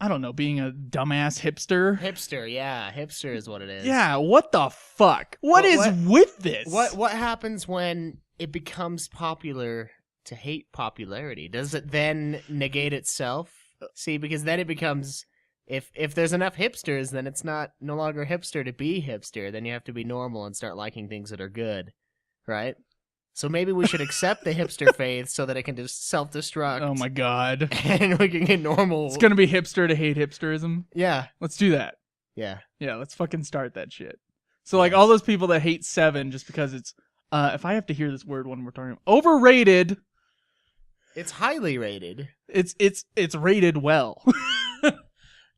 I don't know, being a dumbass hipster.
Hipster, yeah. Hipster is what it is.
Yeah, what the fuck? What is with this?
What happens when it becomes popular to hate popularity? Does it then negate itself? See, because then it becomes if there's enough hipsters, then it's no longer hipster to be hipster. Then you have to be normal and start liking things that are good, right? So maybe we should accept the hipster faith so that it can just self-destruct.
Oh my god.
And we can get normal.
It's gonna be hipster to hate hipsterism.
Yeah.
Let's do that.
Yeah.
Yeah, let's fucking start that shit. So like all those people that hate 7 just because it's if I have to hear this word one more time, overrated.
It's highly rated.
It's rated well.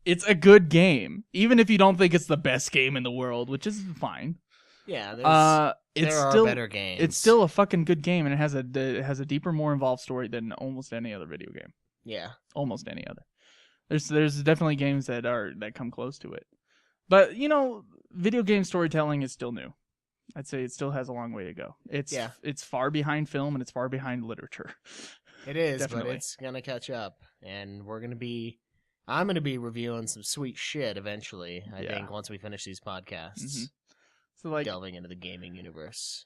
It's a good game, even if you don't think it's the best game in the world, which is fine.
Yeah,
there
are better games.
It's still a fucking good game, and it has a deeper, more involved story than almost any other video game.
Yeah,
almost any other. There's definitely games that come close to it, but video game storytelling is still new. I'd say it still has a long way to go. It's far behind film and it's far behind literature.
It is,
Definitely.
But it's gonna catch up, and I'm gonna be reviewing some sweet shit eventually. I think once we finish these podcasts.
Mm-hmm. So like
delving into the gaming universe.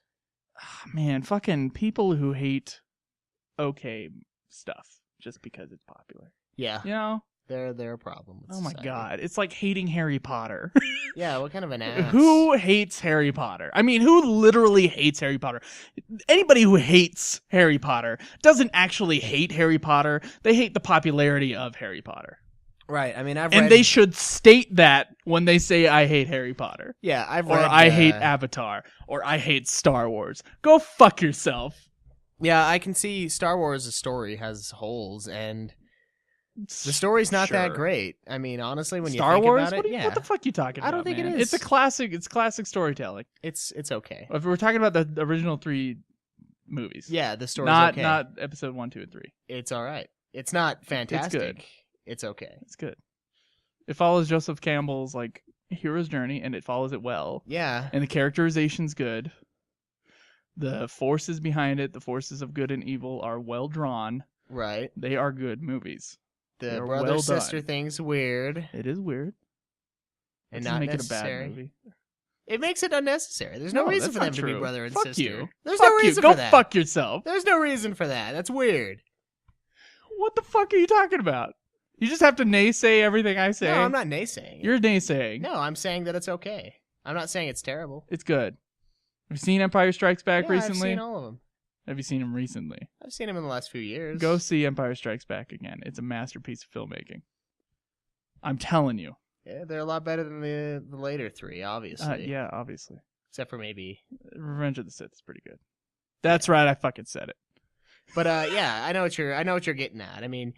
Man, fucking people who hate okay stuff just because it's popular.
Yeah. They're a problem with
my
society.
god. It's like hating Harry Potter.
Yeah, what kind of an ass?
Who hates Harry Potter? I mean, who literally hates Harry Potter? Anybody who hates Harry Potter doesn't actually hate Harry Potter. They hate the popularity of Harry Potter.
Right. I mean,
and they should state that when they say I hate Harry Potter.
Yeah,
or I hate Avatar, or I hate Star Wars. Go fuck yourself.
Yeah, I can see Star Wars' story has holes, and the story's not that great. I mean, honestly, when
Star
you think
Wars?
about it,
what the fuck are you talking about?
I don't think
man?
it is.
It's classic storytelling.
It's okay.
If we're talking about the original 3 movies.
Yeah, the story's okay.
Not episode 1, 2, and 3.
It's all right. It's not fantastic.
It's good.
It's okay.
It's good. It follows Joseph Campbell's hero's journey, and it follows it well.
Yeah.
And the characterization's good. The forces behind it, the forces of good and evil, are well drawn.
Right.
They are good movies.
The brother-sister thing's weird.
It is weird.
And not
make
necessary.
It a bad movie.
It makes it unnecessary. There's no reason for them to be brother and
fuck
sister.
You.
There's
fuck
no reason
you.
for that.
Go fuck yourself.
There's no reason for that. That's weird.
What the fuck are you talking about? You just have to naysay everything I say.
No, I'm not naysaying.
You're naysaying.
No, I'm saying that it's okay. I'm not saying it's terrible.
It's good. Have you seen Empire Strikes Back recently?
I've seen all of them.
Have you seen them recently?
I've seen them in the last few years.
Go see Empire Strikes Back again. It's a masterpiece of filmmaking. I'm telling you.
Yeah, they're a lot better than the later 3, obviously.
Yeah, obviously.
Except for maybe...
Revenge of the Sith is pretty good. That's right, I fucking said it.
But yeah, I know what you're getting at. I mean,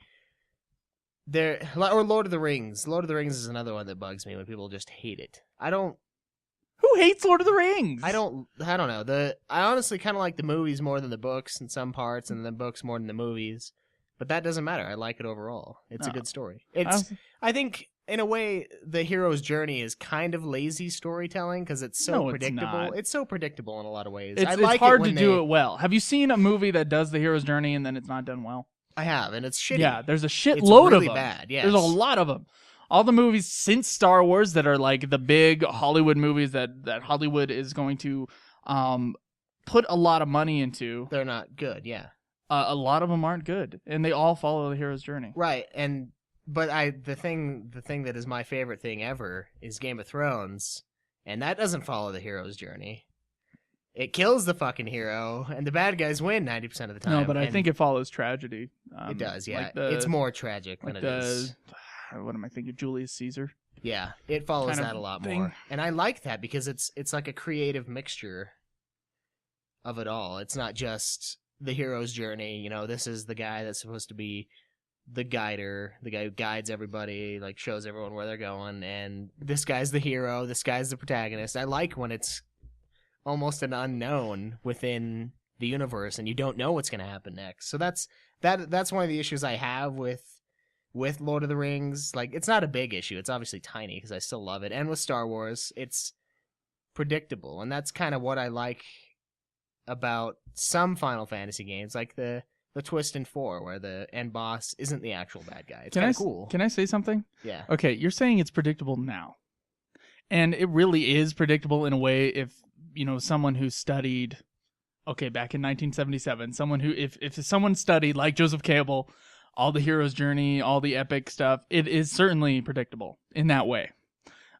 or Lord of the Rings. Lord of the Rings is another one that bugs me when people just hate it.
Who hates Lord of the Rings?
I don't know. I honestly kind of like the movies more than the books in some parts, and the books more than the movies. But that doesn't matter. I like it overall. It's a good story. I think, in a way, the hero's journey is kind of lazy storytelling because it's so predictable. It's so predictable in a lot of ways.
It's hard to do it well. Have you seen a movie that does the hero's journey and then it's not done well?
I have, and it's shitty.
Yeah, there's a shitload
really
of them.
Bad. Yes.
There's a lot of them. All the movies since Star Wars that are like the big Hollywood movies that Hollywood is going to put a lot of money into.
They're not good, yeah.
A lot of them aren't good, and they all follow the hero's journey.
Right, but the thing that is my favorite thing ever is Game of Thrones, and that doesn't follow the hero's journey. It kills the fucking hero, and the bad guys win 90% of the time.
No, but I think it follows tragedy.
It does, yeah.
Like
it's more tragic than it is.
What am I thinking? Julius Caesar?
Yeah, it follows that a lot
thing.
more. And I like that because it's like a creative mixture of it all. It's not just the hero's journey. You know, this is the guy that's supposed to be the guider, the guy who guides everybody, like shows everyone where they're going, and this guy's the hero, this guy's the protagonist. I like when it's almost an unknown within the universe and you don't know what's going to happen next. So that's one of the issues I have with Lord of the Rings. Like, it's not a big issue. It's obviously tiny because I still love it. And with Star Wars, it's predictable. And that's kind of what I like about some Final Fantasy games, like the twist in 4, where the end boss isn't the actual bad guy. It's kind of cool.
Can I say something?
Yeah.
Okay, you're saying it's predictable now. And it really is predictable in a way if, you know, someone who studied, back in 1977, if someone studied, like Joseph Campbell, all the hero's journey, all the epic stuff, it is certainly predictable in that way.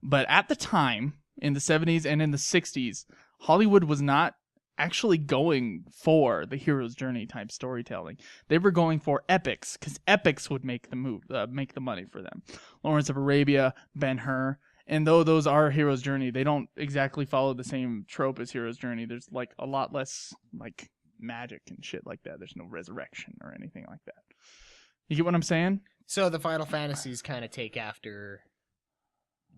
But at the time, in the 70s and in the 60s, Hollywood was not actually going for the hero's journey type storytelling. They were going for epics, because epics would make the money for them. Lawrence of Arabia, Ben-Hur. And though those are hero's journey, they don't exactly follow the same trope as hero's journey. There's like a lot less like magic and shit like that. There's no resurrection or anything like that. You get what I'm saying? So
the Final Fantasies kind of take after,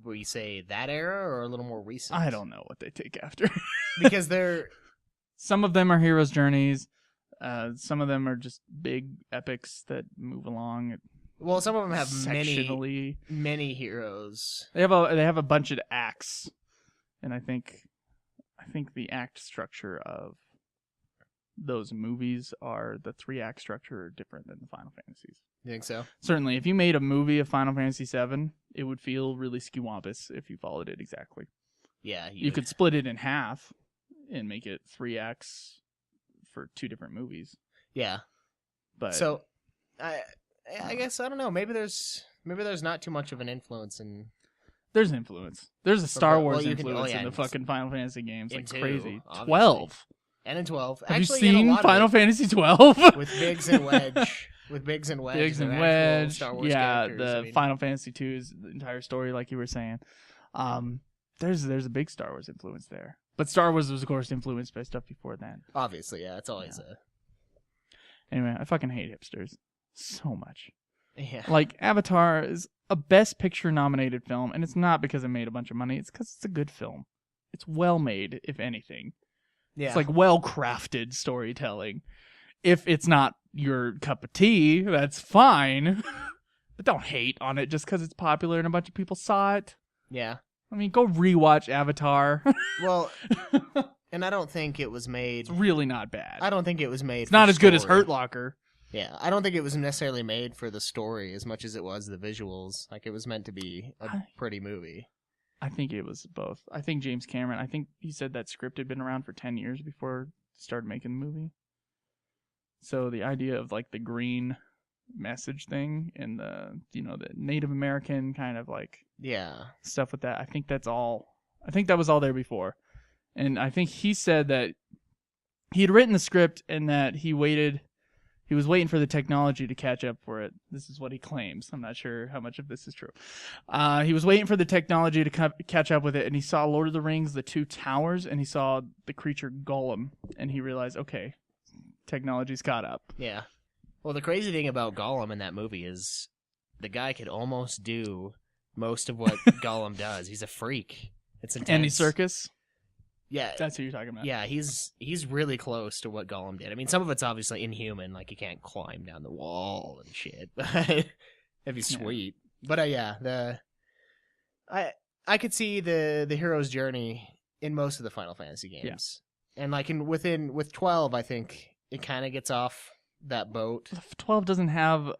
we say, that era or a little more recent?
I don't know what they take after.
Because they're...
Some of them are hero's journeys. Some of them are just big epics that move along.
Well, some of them have many heroes.
They have a bunch of acts, and I think the act structure of those movies the 3-act structure are different than the Final Fantasies.
You think so?
Certainly, if you made a movie of Final Fantasy VII, it would feel really skewampus if you followed it exactly.
Yeah,
you could split it in half and make it 3 acts for 2 different movies.
Yeah,
but
so I guess, I don't know. Maybe there's not too much of an influence in.
There's influence. There's a Star Wars influence in the fucking Final Fantasy games, like crazy.
Obviously.
12.
And in 12.
Have
actually,
you seen Final Fantasy 12?
With Biggs and Wedge. Biggs and Wedge. Star Wars characters.
Final Fantasy 2's entire story, like you were saying. There's a big Star Wars influence there. But Star Wars was, of course, influenced by stuff before that.
Obviously, yeah. It's always
Anyway, I fucking hate hipsters so much.
Yeah.
Like, Avatar is a Best Picture nominated film, and it's not because it made a bunch of money. It's because it's a good film. It's well made, if anything.
Yeah.
It's like well-crafted storytelling. If it's not your cup of tea, that's fine. But don't hate on it just because it's popular and a bunch of people saw it.
Yeah.
I mean, go rewatch Avatar.
Well, and I don't think it was made...
It's really not bad.
I don't think it was made
It's not as good as Hurt Locker.
Yeah, I don't think it was necessarily made for the story as much as it was the visuals. Like, it was meant to be a pretty movie.
I think it was both. I think James Cameron, he said that script had been around for 10 years before he started making the movie. So the idea of, like, the green message thing and the Native American kind of, like, stuff with that, I think that was all there before. And I think he said that he had written the script and that he was waiting for the technology to catch up for it. This is what he claims. I'm not sure how much of this is true. He was waiting for the technology to catch up with it, and he saw Lord of the Rings, The Two Towers, and he saw the creature Gollum, and he realized, okay, technology's caught up.
Yeah. Well, the crazy thing about Gollum in that movie is the guy could almost do most of what Gollum does. He's a freak. It's intense.
Andy Serkis.
Yeah.
That's who you're talking about.
Yeah, he's really close to what Gollum did. I mean, some of it's obviously inhuman, like he can't climb down the wall and shit. That'd be sweet. But I could see the hero's journey in most of the Final Fantasy games. Yeah. And like with 12, I think it kind of gets off that boat.
12 doesn't have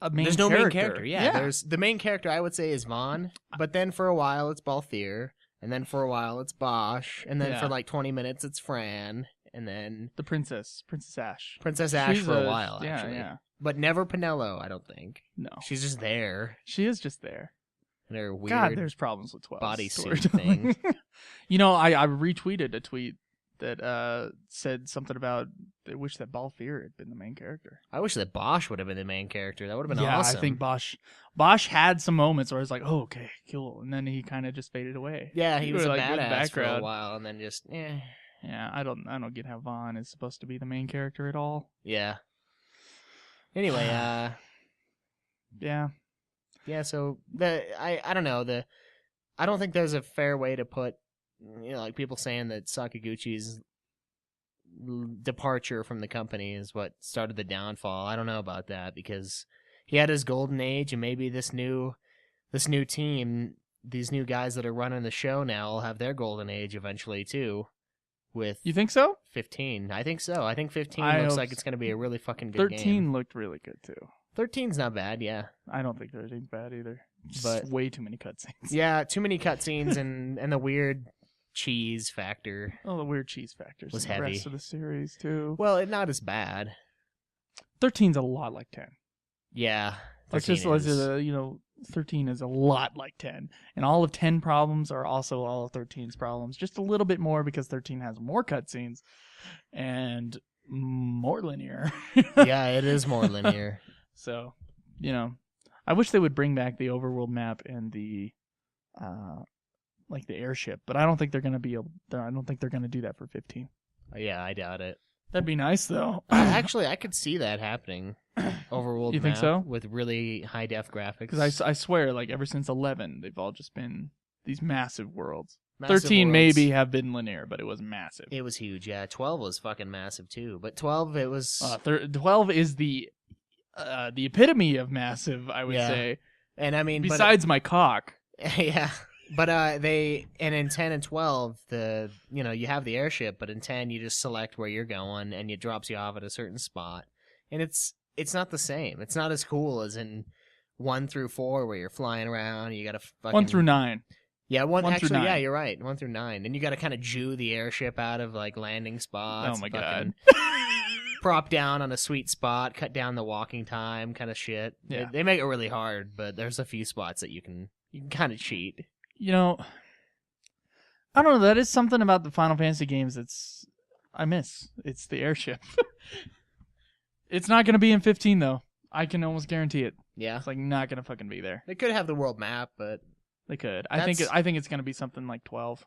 a main
There's
character.
No main character. Yeah, there's the main character I would say is Vaughn, but then for a while it's Balthier, and then for a while it's Bosch, and then for like 20 minutes it's Fran, and then
the Princess Ash.
Princess Ash for a while, actually.
Yeah.
But never Pinello, I don't think.
No.
She's just there.
She is just there.
And her weird
God, there's problems with 12.
Bodysuit thing.
You know, I retweeted a tweet that said something about they wish that Balthier had been the main character.
I wish that Bosch would have been the main character. That would have been
yeah,
awesome.
I think Bosch had some moments where I was like, oh, okay, cool. And then he kind of just faded away.
Yeah, he was a
like,
badass for a while, and then just,
Yeah, I don't get how Vaughn is supposed to be the main character at all.
Yeah. Anyway,
yeah.
Yeah, so I don't know, I don't think there's a fair way to put, like people saying that Sakaguchi's departure from the company is what started the downfall. I don't know about that, because he had his golden age, and maybe this new team, these new guys that are running the show now, will have their golden age eventually too. With
You think so?
15, I think so. I think 15
I
looks
hope
like it's going to be a really fucking good
13
game.
looked really good too.
13's not bad, yeah.
I don't think 13's bad either. Just
But
way too many cutscenes.
Yeah, too many cutscenes and the weird cheese factor.
Oh, the weird cheese factors
Was
in the
heavy.
rest of the series too.
Well, it's not as bad.
13's a lot like 10.
Yeah.
Let's just 13 is a lot like 10. And all of 10 problems are also all of 13's problems. Just a little bit more because 13 has more cutscenes and more linear.
Yeah, it is more linear.
So, I wish they would bring back the overworld map and the the airship, but I don't think they're going to be able. I don't think they're going to do that for 15.
Yeah, I doubt it.
That'd be nice though.
Actually, I could see that happening. Overworld
You
map
think so?
with really high def graphics.
Because I swear, like ever since 11, they've all just been these massive worlds.
Massive
13
worlds.
maybe have been linear, but it was massive.
It was huge. Yeah, 12 was fucking massive too. But 12, it was
12 is the epitome of massive, I would say.
And I mean,
besides my cock.
Yeah. But in 10 and 12, you have the airship, but in 10 you just select where you're going and it drops you off at a certain spot. And it's not the same. It's not as cool as in 1 through 4 where you're flying around, you got to fucking
1 through 9.
Yeah,
1 through
actually
9.
Yeah, you're right. 1 through 9. And you got to kind of jew the airship out of like landing spots.
Oh my god.
Prop down on a sweet spot, cut down the walking time kind of shit.
Yeah.
They make it really hard, but there's a few spots that you can kind of cheat.
I don't know. That is something about the Final Fantasy games I miss. It's the airship. It's not going to be in 15, though. I can almost guarantee it.
Yeah.
It's not going to fucking be there.
They could have the world map, but
they could. I think it's going to be something like 12.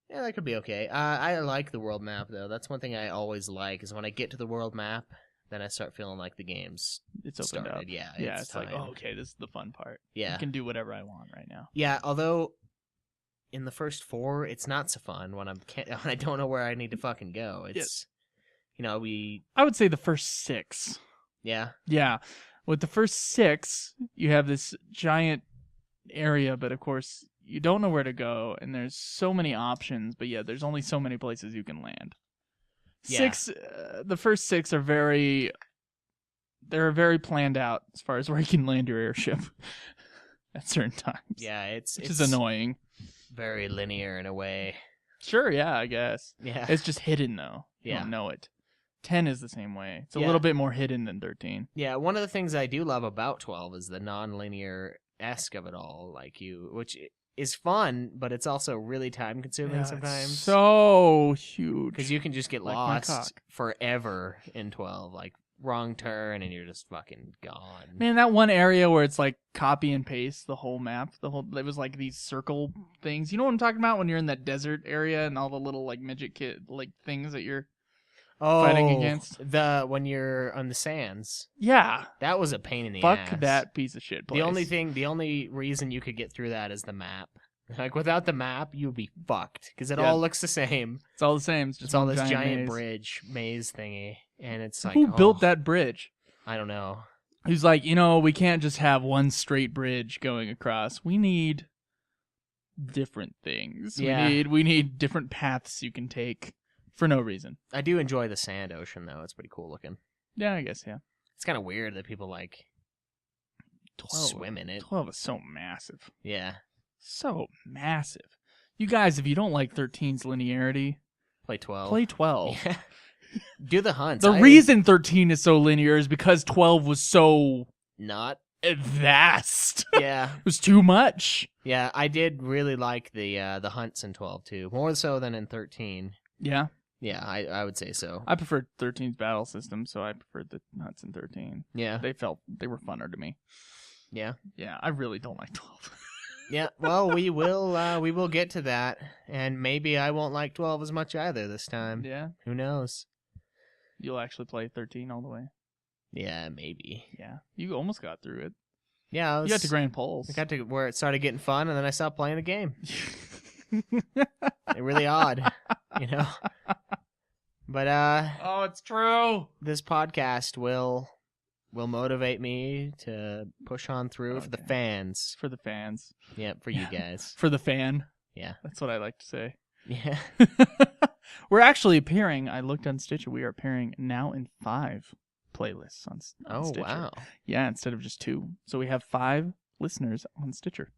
Yeah, that could be okay. I like the world map, though. That's one thing I always like, is when I get to the world map, then I start feeling like the game's
It's opened
started.
up.
Yeah,
it's
time.
like, oh, okay, this is the fun part.
Yeah.
I can do whatever I want right now.
Yeah, although in the first 4, it's not so fun when I don't know where I need to fucking go. It's,
I would say the first 6.
Yeah.
Yeah. With the first 6, you have this giant area, but of course, you don't know where to go, and there's so many options, but yeah, there's only so many places you can land.
Yeah.
The first 6 are very planned out as far as where you can land your airship at certain times.
Yeah,
which is annoying.
Very linear in a way.
Sure, yeah, I guess.
Yeah.
It's just hidden, though. You don't know it. 10 is the same way. It's a little bit more hidden than 13.
Yeah, one of the things I do love about 12 is the non-linear-esque of it all, which is fun, but it's also really time-consuming sometimes.
It's so huge.
Because you can just get
Like my
lost
cock.
forever in 12. Like, wrong turn, and you're just fucking gone.
Man, that one area where it's like copy and paste the whole map, it was like these circle things. You know what I'm talking about when you're in that desert area and all the little like midget things that you're fighting against.
when you're on the sands.
Yeah.
That was a pain in the
Fuck
ass.
that piece of shit place.
The only reason you could get through that is the map. Like, without the map, you'd be fucked. Because it all looks the same.
It's all the same. It's just
It's all
one
this giant
maze.
maze thingy. And it's like,
Who built that bridge?
I don't know.
He's like, we can't just have one straight bridge going across. We need different things.
Yeah.
We need different paths you can take for no reason.
I do enjoy the sand ocean, though. It's pretty cool looking.
Yeah, I guess, yeah.
It's kind of weird that people, like,
12,
swim in it.
12 is so massive.
Yeah.
So massive. You guys, if you don't like 13's linearity,
Play 12.
play 12.
Yeah. Do the hunts.
The reason 13 is so linear is because 12 was so
Not.
vast.
Yeah.
It was too much.
Yeah, I did really like the hunts in 12, too. More so than in 13.
Yeah.
Yeah, I would say so.
I preferred 13's battle system, so I preferred the hunts in 13.
Yeah.
They were funner to me.
Yeah.
Yeah, I really don't like 12.
Yeah, well, we will get to that, and maybe I won't like 12 as much either this time.
Yeah.
Who knows?
You'll actually play 13 all the way.
Yeah, maybe.
Yeah. You almost got through it.
Yeah,
You got to Grand Pulse.
I got to where it started getting fun, and then I stopped playing the game. Really odd, you know. But
oh, it's true.
this podcast will motivate me to push on through for the
Okay.
fans.
For the fans.
Yeah, for you guys.
For the fan.
Yeah.
That's what I like to say.
Yeah.
We're actually appearing. I looked on Stitcher. We are appearing now in 5 playlists on
Oh,
Stitcher.
wow.
Yeah, instead of just 2. So we have 5 listeners on Stitcher.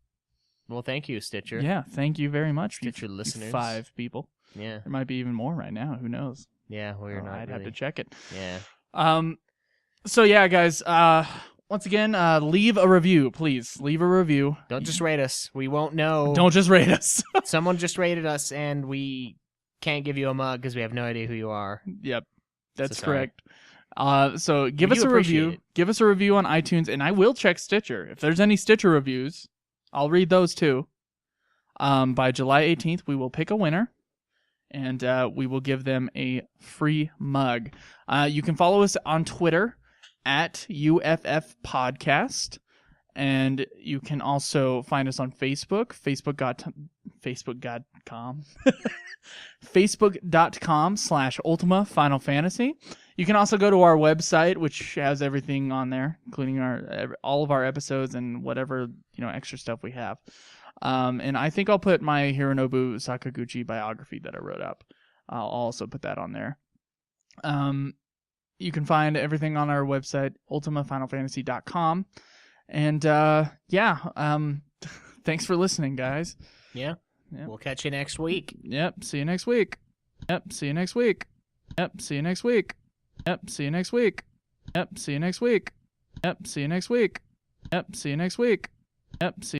Well, thank you, Stitcher.
Yeah, thank you very much,
Stitcher
you
listeners.
5 people.
Yeah.
There might be even more right now. Who knows?
Yeah, we're not
I'd
really...
have to check it.
Yeah.
So yeah, guys. Once again, leave a review, please. Leave a review.
Don't just rate us. We won't know.
Don't just rate us.
Someone just rated us, and we can't give you a mug because we have no idea who you are.
Yep, that's
So sorry.
correct. So give
We
us
do
a review.
appreciate it.
Give us a review on iTunes, and I will check Stitcher. If there's any Stitcher reviews, I'll read those too. By July 18th, we will pick a winner, and we will give them a free mug. You can follow us on Twitter at UFF Podcast, and you can also find us on Facebook, Facebook.com/Ultima Final Fantasy. You can also go to our website, which has everything on there, including all of our episodes and whatever extra stuff we have. And I think I'll put my Hironobu Sakaguchi biography that I wrote up. I'll also put that on there. You can find everything on our website, ultimafinalfantasy.com. And thanks for listening, guys.
Yeah.
Yep.
We'll catch you next week.
Yep, see you next week. Yep, see you next week. Yep, see you next week. Yep, see you next week. Yep, see you next week. Yep, see you next week. Yep, see you next week. Yep, see